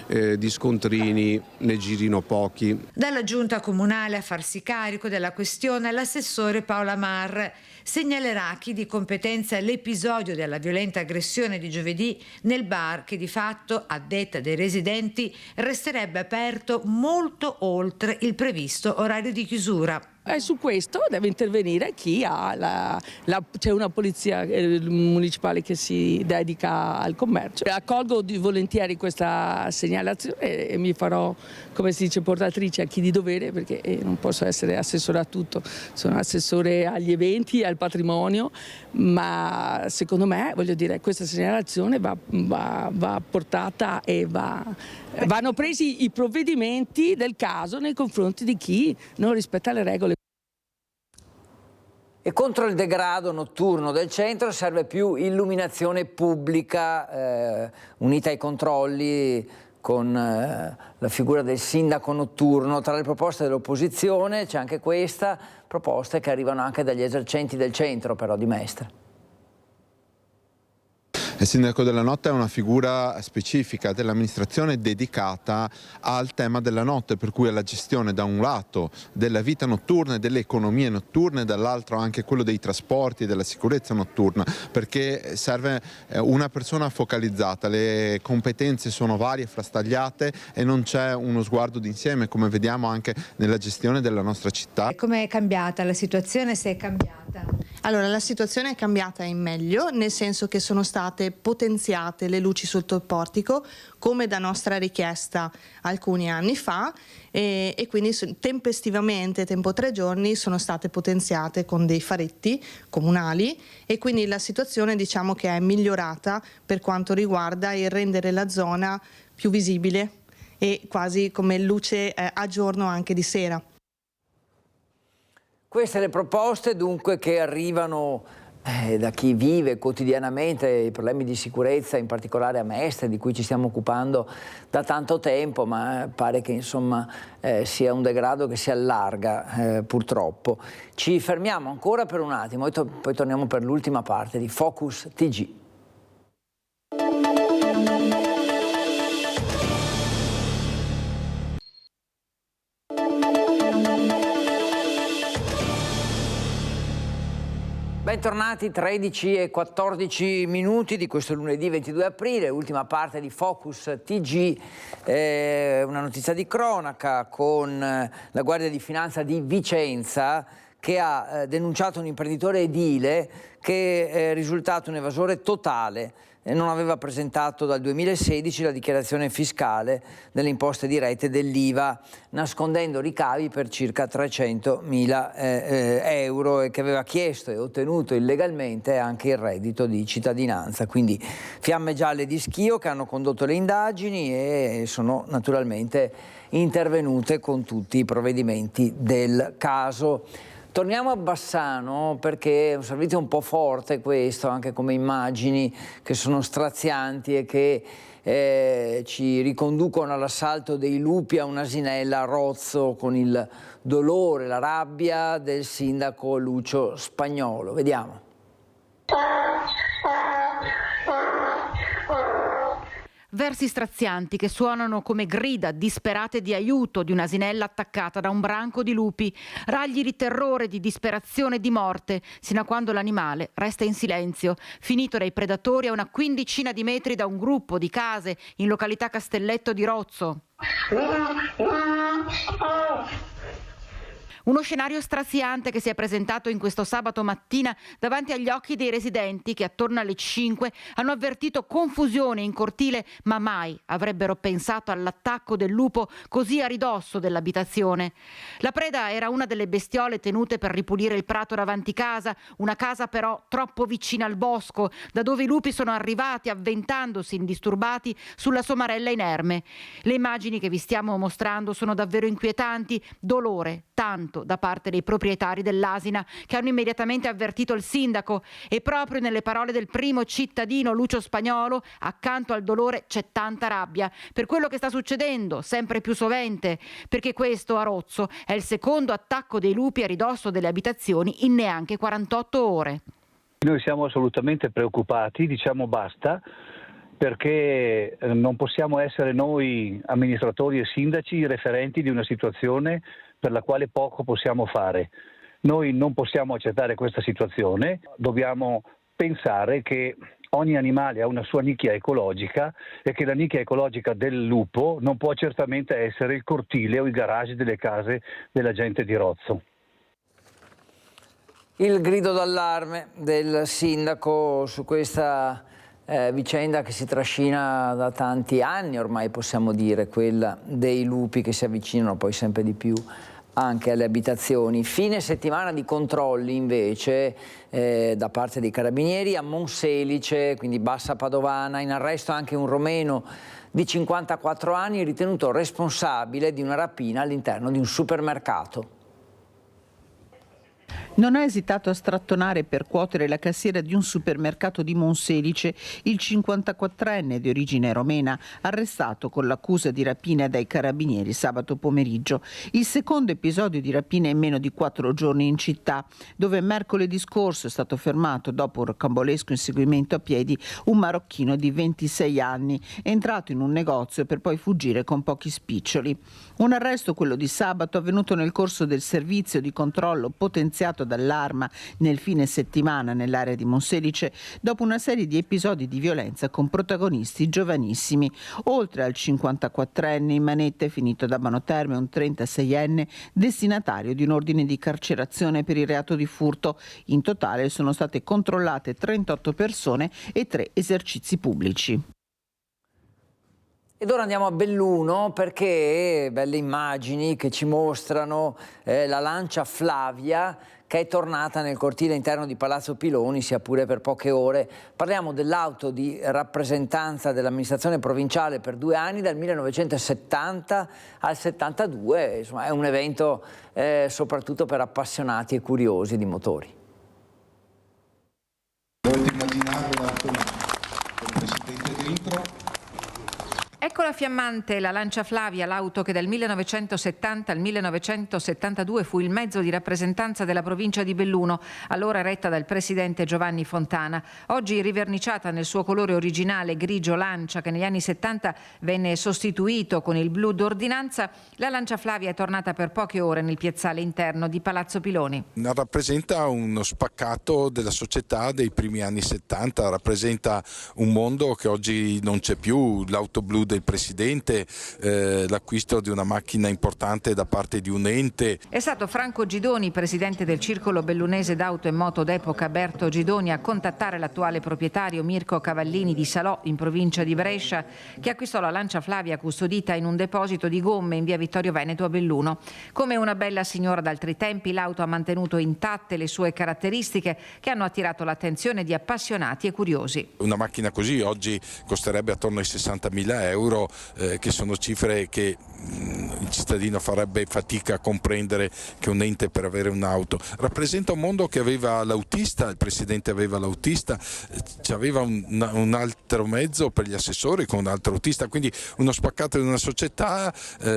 di scontrini ne girino pochi. Dalla giunta comunale a farsi carico della questione l'assessore Paola Mar segnalerà a chi di competenza l'episodio della violenta aggressione di giovedì nel bar che di fatto, a detta dei residenti, resterebbe aperto molto oltre il previsto orario di chiusura. E su questo deve intervenire chi ha c'è una polizia municipale che si dedica al commercio. Accolgo volentieri questa segnalazione e mi farò, come si dice, portatrice a chi di dovere, perché non posso essere assessore a tutto. Sono assessore agli eventi, al patrimonio, ma secondo me, voglio dire, questa segnalazione va portata e vanno presi i provvedimenti del caso nei confronti di chi non rispetta le regole. E contro il degrado notturno del centro serve più illuminazione pubblica unita ai controlli con la figura del sindaco notturno. Tra le proposte dell'opposizione c'è anche questa, proposte che arrivano anche dagli esercenti del centro però di Mestre. Il sindaco della notte è una figura specifica dell'amministrazione dedicata al tema della notte, per cui alla gestione da un lato della vita notturna e delle economie notturne, dall'altro anche quello dei trasporti e della sicurezza notturna, perché serve una persona focalizzata, le competenze sono varie, frastagliate e non c'è uno sguardo d'insieme, come vediamo anche nella gestione della nostra città. Come è cambiata la situazione, se è cambiata? Allora, la situazione è cambiata in meglio, nel senso che sono state potenziate le luci sotto il portico, come da nostra richiesta alcuni anni fa, e quindi tempestivamente, tempo 3 giorni, sono state potenziate con dei faretti comunali e quindi la situazione, diciamo, che è migliorata per quanto riguarda il rendere la zona più visibile e quasi come luce a giorno anche di sera. Queste le proposte dunque che arrivano da chi vive quotidianamente i problemi di sicurezza, in particolare a Mestre, di cui ci stiamo occupando da tanto tempo, ma pare che insomma sia un degrado che si allarga purtroppo. Ci fermiamo ancora per un attimo e poi torniamo per l'ultima parte di Focus TG. Bentornati, 13:14 di questo lunedì 22 aprile, ultima parte di Focus TG, una notizia di cronaca con la Guardia di Finanza di Vicenza che ha denunciato un imprenditore edile che è risultato un evasore totale. Non aveva presentato dal 2016 la dichiarazione fiscale delle imposte dirette dell'IVA, nascondendo ricavi per circa 300.000 euro e che aveva chiesto e ottenuto illegalmente anche il reddito di cittadinanza. Quindi fiamme gialle di Schio che hanno condotto le indagini e sono naturalmente intervenute con tutti i provvedimenti del caso. Torniamo a Bassano perché è un servizio un po' forte questo, anche come immagini che sono strazianti e che ci riconducono all'assalto dei lupi a un'asinella a Rozzo con il dolore, la rabbia del sindaco Lucio Spagnolo. Vediamo. Versi strazianti che suonano come grida disperate di aiuto di un'asinella attaccata da un branco di lupi, ragli di terrore, di disperazione e di morte, sino a quando l'animale resta in silenzio, finito dai predatori a una quindicina di metri da un gruppo di case in località Castelletto di Rozzo. Uno scenario straziante che si è presentato in questo sabato mattina davanti agli occhi dei residenti che attorno alle 5 hanno avvertito confusione in cortile, ma mai avrebbero pensato all'attacco del lupo così a ridosso dell'abitazione. La preda era una delle bestiole tenute per ripulire il prato davanti casa, una casa però troppo vicina al bosco, da dove i lupi sono arrivati avventandosi indisturbati sulla somarella inerme. Le immagini che vi stiamo mostrando sono davvero inquietanti, dolore, tanto da parte dei proprietari dell'asina che hanno immediatamente avvertito il sindaco e proprio nelle parole del primo cittadino Lucio Spagnolo accanto al dolore c'è tanta rabbia per quello che sta succedendo sempre più sovente, perché questo a Rozzo è il secondo attacco dei lupi a ridosso delle abitazioni in neanche 48 ore. Noi siamo assolutamente preoccupati, diciamo basta, perché non possiamo essere noi amministratori e sindaci referenti di una situazione per la quale poco possiamo fare. Noi non possiamo accettare questa situazione, dobbiamo pensare che ogni animale ha una sua nicchia ecologica e che la nicchia ecologica del lupo non può certamente essere il cortile o il garage delle case della gente di Rozzo. Il grido d'allarme del sindaco su questa vicenda che si trascina da tanti anni ormai, possiamo dire, quella dei lupi che si avvicinano poi sempre di più anche alle abitazioni. Fine settimana di controlli invece da parte dei carabinieri a Monselice, quindi Bassa Padovana, in arresto anche un romeno di 54 anni ritenuto responsabile di una rapina all'interno di un supermercato. Non ha esitato a strattonare e percuotere la cassiera di un supermercato di Monselice il 54enne di origine romena, arrestato con l'accusa di rapina dai carabinieri sabato pomeriggio. Il secondo episodio di rapina in meno di 4 giorni in città, dove mercoledì scorso è stato fermato dopo un rocambolesco inseguimento a piedi un marocchino di 26 anni, entrato in un negozio per poi fuggire con pochi spiccioli. Un arresto, quello di sabato, avvenuto nel corso del servizio di controllo potenziato dall'Arma nel fine settimana nell'area di Monselice dopo una serie di episodi di violenza con protagonisti giovanissimi. Oltre al 54enne in manetta è finito ad Abano Terme un 36enne destinatario di un ordine di carcerazione per il reato di furto. In totale sono state controllate 38 persone e 3 esercizi pubblici. Ed ora andiamo a Belluno perché belle immagini che ci mostrano la Lancia Flavia che è tornata nel cortile interno di Palazzo Piloni, sia pure per poche ore. Parliamo dell'auto di rappresentanza dell'amministrazione provinciale per 2 anni, dal 1970 al 72. Insomma, è un evento soprattutto per appassionati e curiosi di motori. Dovete immaginare l'auto con il presidente dentro, Eccola fiammante la Lancia Flavia, l'auto che dal 1970 al 1972 fu il mezzo di rappresentanza della provincia di Belluno, allora retta dal presidente Giovanni Fontana. Oggi riverniciata nel suo colore originale grigio Lancia, che negli anni 70 venne sostituito con il blu d'ordinanza, la Lancia Flavia è tornata per poche ore nel piazzale interno di Palazzo Piloni. Rappresenta uno spaccato della società dei primi anni 70, rappresenta un mondo che oggi non c'è più, l'auto blu del presidente, l'acquisto di una macchina importante da parte di un ente. È stato Franco Gidoni, presidente del circolo bellunese d'auto e moto d'epoca Berto Gidoni, a contattare l'attuale proprietario Mirko Cavallini di Salò, in provincia di Brescia, che acquistò la Lancia Flavia custodita in un deposito di gomme in via Vittorio Veneto a Belluno. Come una bella signora d'altri tempi, l'auto ha mantenuto intatte le sue caratteristiche che hanno attirato l'attenzione di appassionati e curiosi. Una macchina così oggi costerebbe attorno ai 60.000 euro, che sono cifre che il cittadino farebbe fatica a comprendere che un ente per avere un'auto. Rappresenta un mondo che aveva l'autista, il presidente aveva l'autista, aveva un altro mezzo per gli assessori con un altro autista, quindi uno spaccato di una società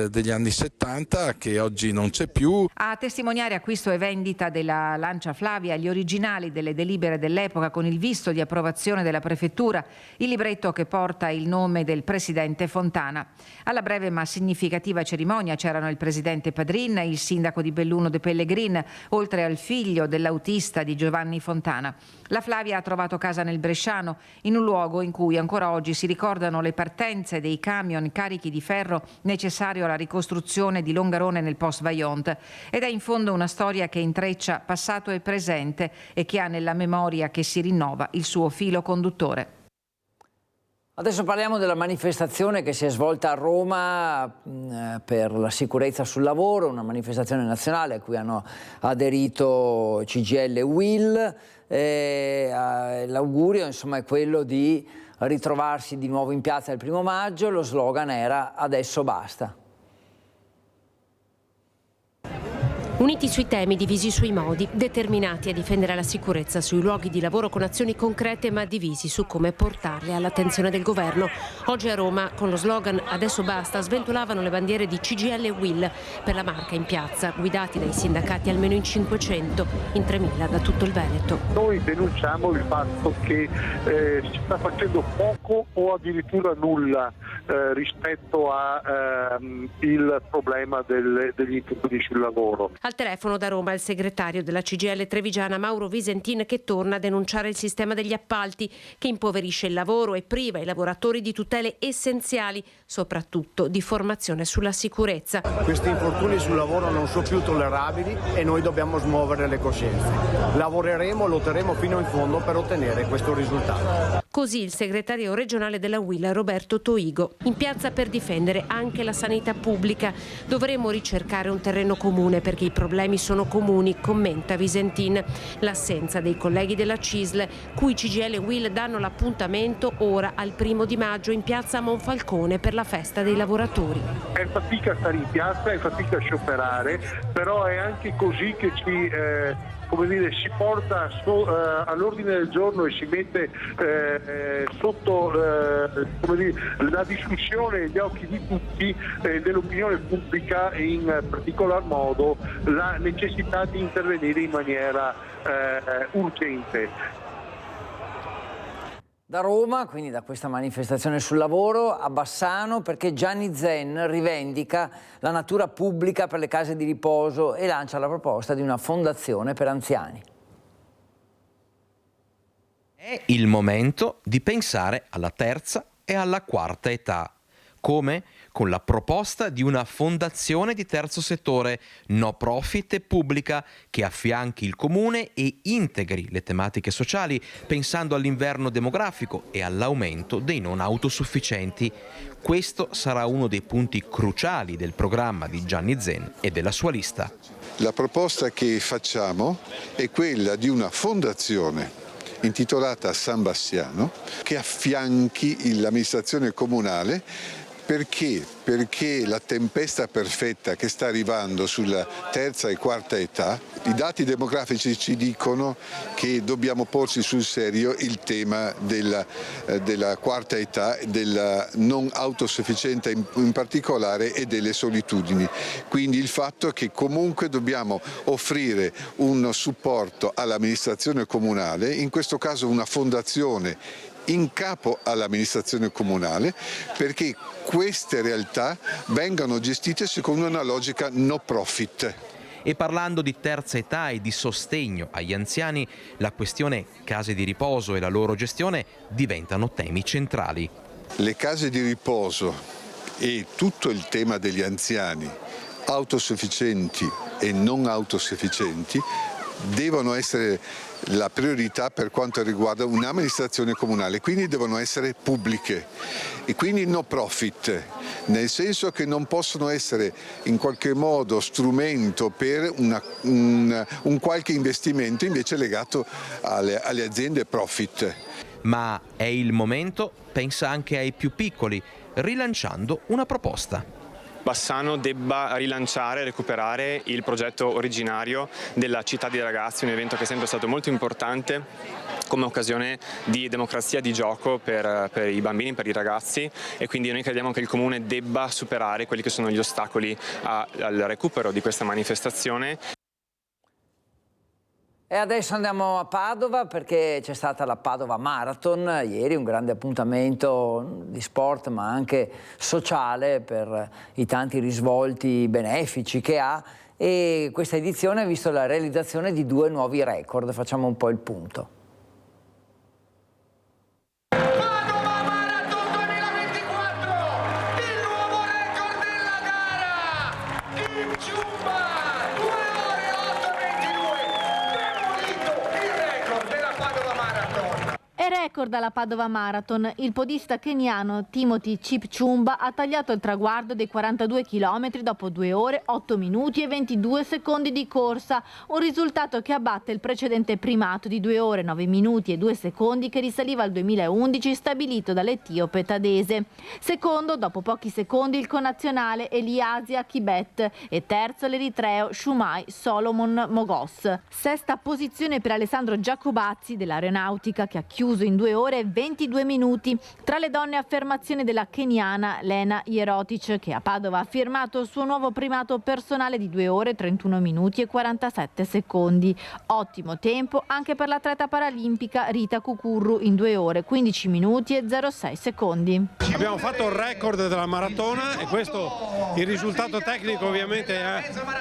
degli anni 70 che oggi non c'è più. A testimoniare acquisto e vendita della Lancia Flavia gli originali delle delibere dell'epoca con il visto di approvazione della prefettura, il libretto che porta il nome del presidente Fontana. Alla breve ma significativa cerimonia c'erano il presidente Padrin, il sindaco di Belluno De Pellegrin, oltre al figlio dell'autista di Giovanni Fontana. La Flavia ha trovato casa nel Bresciano, in un luogo in cui ancora oggi si ricordano le partenze dei camion carichi di ferro necessario alla ricostruzione di Longarone nel post-Vaillant, ed è in fondo una storia che intreccia passato e presente e che ha nella memoria che si rinnova il suo filo conduttore. Adesso parliamo della manifestazione che si è svolta a Roma per la sicurezza sul lavoro, una manifestazione nazionale a cui hanno aderito CGIL e UIL. L'augurio insomma è quello di ritrovarsi di nuovo in piazza il 1° maggio, lo slogan era "Adesso basta". Uniti sui temi, divisi sui modi, determinati a difendere la sicurezza sui luoghi di lavoro con azioni concrete ma divisi su come portarle all'attenzione del governo. Oggi a Roma, con lo slogan "Adesso basta", sventolavano le bandiere di CGIL e UIL per la marca in piazza, guidati dai sindacati almeno in 500, in 3.000 da tutto il Veneto. Noi denunciamo il fatto che si sta facendo poco o addirittura nulla rispetto al problema degli infortuni sul lavoro. Al telefono da Roma il segretario della CGIL trevigiana Mauro Visentin, che torna a denunciare il sistema degli appalti che impoverisce il lavoro e priva i lavoratori di tutele essenziali, soprattutto di formazione sulla sicurezza. Questi infortuni sul lavoro non sono più tollerabili e noi dobbiamo smuovere le coscienze. Lavoreremo, lotteremo fino in fondo per ottenere questo risultato. Così il segretario regionale della UIL Roberto Toigo. In piazza per difendere anche la sanità pubblica. Dovremo ricercare un terreno comune perché i problemi sono comuni, commenta Visentin. L'assenza dei colleghi della CISL, cui CGIL e UIL danno l'appuntamento ora al 1° maggio in piazza Monfalcone per la festa dei lavoratori. È fatica stare in piazza, è fatica scioperare, però è anche così che si porta all'ordine del giorno e si mette sotto la discussione agli occhi di tutti, dell'opinione pubblica, in particolar modo la necessità di intervenire in maniera urgente. Da Roma, quindi da questa manifestazione sul lavoro, a Bassano, perché Gianni Zen rivendica la natura pubblica per le case di riposo e lancia la proposta di una fondazione per anziani. È il momento di pensare alla terza e alla quarta età. Come? Con la proposta di una fondazione di terzo settore, no profit e pubblica, che affianchi il comune e integri le tematiche sociali, pensando all'inverno demografico e all'aumento dei non autosufficienti. Questo sarà uno dei punti cruciali del programma di Gianni Zen e della sua lista. La proposta che facciamo è quella di una fondazione intitolata San Bassiano, che affianchi l'amministrazione comunale Perché? Perché la tempesta perfetta che sta arrivando sulla terza e quarta età, i dati demografici ci dicono che dobbiamo porci sul serio il tema della quarta età, della non autosufficienza in particolare e delle solitudini. Quindi il fatto che comunque dobbiamo offrire un supporto all'amministrazione comunale, in questo caso una fondazione in capo all'amministrazione comunale, perché queste realtà vengano gestite secondo una logica no profit. E parlando di terza età e di sostegno agli anziani, la questione case di riposo e la loro gestione diventano temi centrali. Le case di riposo e tutto il tema degli anziani, autosufficienti e non autosufficienti, devono essere la priorità per quanto riguarda un'amministrazione comunale, quindi devono essere pubbliche e quindi no profit, nel senso che non possono essere in qualche modo strumento per un qualche investimento invece legato alle aziende profit. Ma è il momento, pensa anche ai più piccoli, rilanciando una proposta. Bassano debba rilanciare e recuperare il progetto originario della Città dei Ragazzi, un evento che è sempre stato molto importante come occasione di democrazia di gioco per i bambini, per i ragazzi, e quindi noi crediamo che il Comune debba superare quelli che sono gli ostacoli al recupero di questa manifestazione. E adesso andiamo a Padova perché c'è stata la Padova Marathon ieri, un grande appuntamento di sport ma anche sociale per i tanti risvolti benefici che ha, e questa edizione ha visto la realizzazione di 2 nuovi record. Facciamo un po' il punto. Record alla Padova Marathon, il podista keniano Timothy Chipchumba ha tagliato il traguardo dei 42 km dopo 2 ore, 8 minuti e 22 secondi di corsa, un risultato che abbatte il precedente primato di 2 ore, 9 minuti e 2 secondi che risaliva al 2011 stabilito dall'etiope Tadese. Secondo, dopo pochi secondi, il connazionale Eliasia Kibet e terzo l'eritreo Shumai Solomon Mogos. Sesta posizione per Alessandro Giacobazzi dell'Aeronautica, che ha chiuso in 2 ore e 22 minuti. Tra le donne, affermazione della keniana Lena Yerotic, che a Padova ha firmato il suo nuovo primato personale di 2 ore, 31 minuti e 47 secondi. Ottimo tempo anche per l'atleta paralimpica Rita Cucurru in 2 ore, 15 minuti e 06 secondi. Abbiamo fatto il record della maratona e questo, il risultato tecnico ovviamente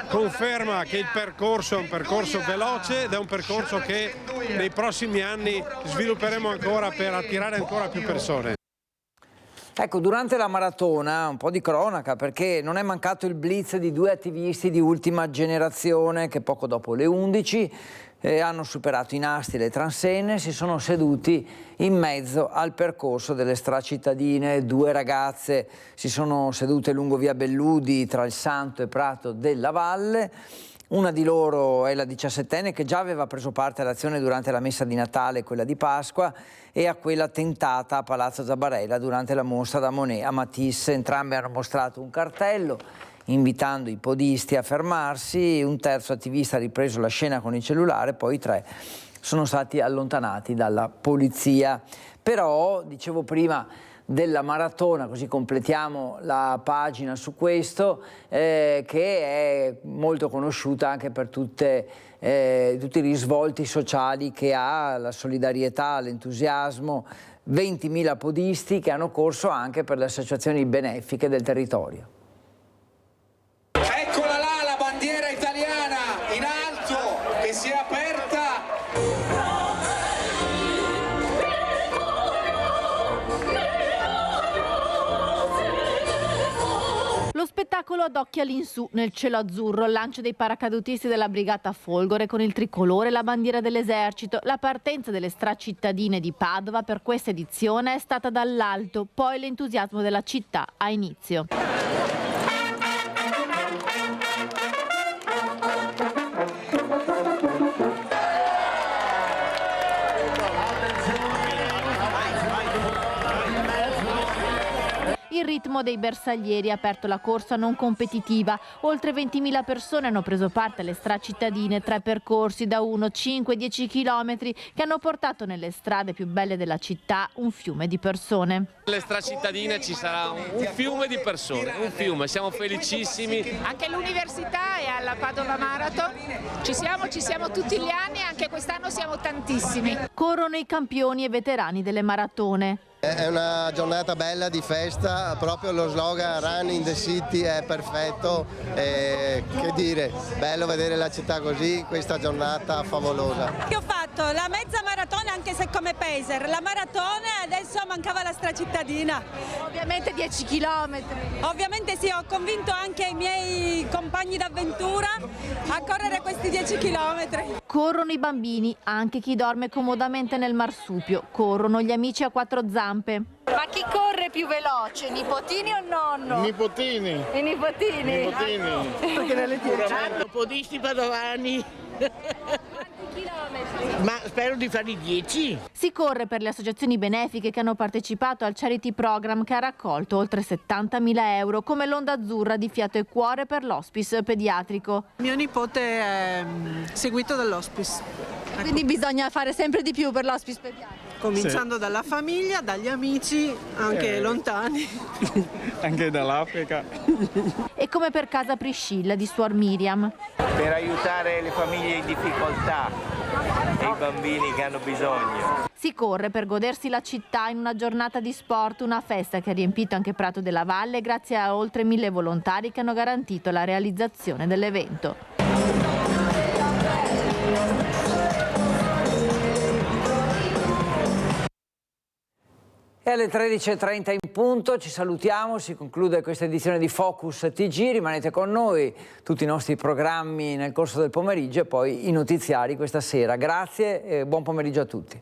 conferma che il percorso è un percorso veloce ed è un percorso che nei prossimi anni svilupperemo ancora per attirare ancora più persone. Ecco, durante la maratona un po' di cronaca, perché non è mancato il blitz di 2 attivisti di ultima generazione che poco dopo le 11 hanno superato i nastri e le transenne e si sono seduti in mezzo al percorso delle stracittadine. 2 ragazze si sono sedute lungo via Belludi tra il Santo e Prato della Valle. Una di loro è la 17enne che già aveva preso parte all'azione durante la messa di Natale e quella di Pasqua e a quella tentata a Palazzo Zabarella durante la mostra da Monet a Matisse. Entrambe hanno mostrato un cartello invitando i podisti a fermarsi. Un terzo attivista ha ripreso la scena con il cellulare, poi 3 sono stati allontanati dalla polizia. Però, dicevo prima, della maratona, così completiamo la pagina su questo, che è molto conosciuta anche per tutti i risvolti sociali che ha, la solidarietà, l'entusiasmo. 20.000 podisti che hanno corso anche per le associazioni benefiche del territorio. Eccola là la bandiera italiana in alto che si è aperta. Lo spettacolo ad occhi all'insù, nel cielo azzurro, il lancio dei paracadutisti della Brigata Folgore con il tricolore e la bandiera dell'esercito. La partenza delle stracittadine di Padova per questa edizione è stata dall'alto, poi l'entusiasmo della città ha inizio. Il Il ritmo dei bersaglieri ha aperto la corsa non competitiva. Oltre 20.000 persone hanno preso parte alle stracittadine, 3 percorsi da 1, 5 e 10 chilometri che hanno portato nelle strade più belle della città un fiume di persone. Alle stracittadine ci sarà un fiume di persone, un fiume, siamo felicissimi. Anche all'università e alla Padova Marathon ci siamo tutti gli anni e anche quest'anno siamo tantissimi. Corrono i campioni e veterani delle maratone. È una giornata bella di festa, proprio lo slogan Run in the City è perfetto, che dire, bello vedere la città così, questa giornata favolosa. Io ho fatto la mezza maratona anche se come pacer, la maratona adesso mancava la stracittadina. Ovviamente 10 chilometri. Ovviamente sì, ho convinto anche i miei compagni d'avventura a correre questi 10 chilometri. Corrono i bambini, anche chi dorme comodamente nel marsupio, corrono gli amici a 4 zampe. Ma chi corre più veloce, nipotini o nonno? Nipotini. I nipotini? Nipotini. Perché nelle Podisti padovani. Ma spero di farli 10. Si corre per le associazioni benefiche che hanno partecipato al Charity Program che ha raccolto oltre 70.000 euro, come l'Onda Azzurra di Fiato e Cuore per l'hospice pediatrico. Mio nipote è seguito dall'hospice. Quindi bisogna fare sempre di più per l'hospice pediatrico. Cominciando dalla famiglia, dagli amici, anche lontani. Anche dall'Africa. E come per Casa Priscilla di Suor Miriam. Per aiutare le famiglie in difficoltà e i bambini che hanno bisogno. Si corre per godersi la città in una giornata di sport, una festa che ha riempito anche Prato della Valle grazie a oltre 1.000 volontari che hanno garantito la realizzazione dell'evento. E alle 13.30 in punto ci salutiamo, si conclude questa edizione di Focus TG, rimanete con noi, tutti i nostri programmi nel corso del pomeriggio e poi i notiziari questa sera. Grazie e buon pomeriggio a tutti.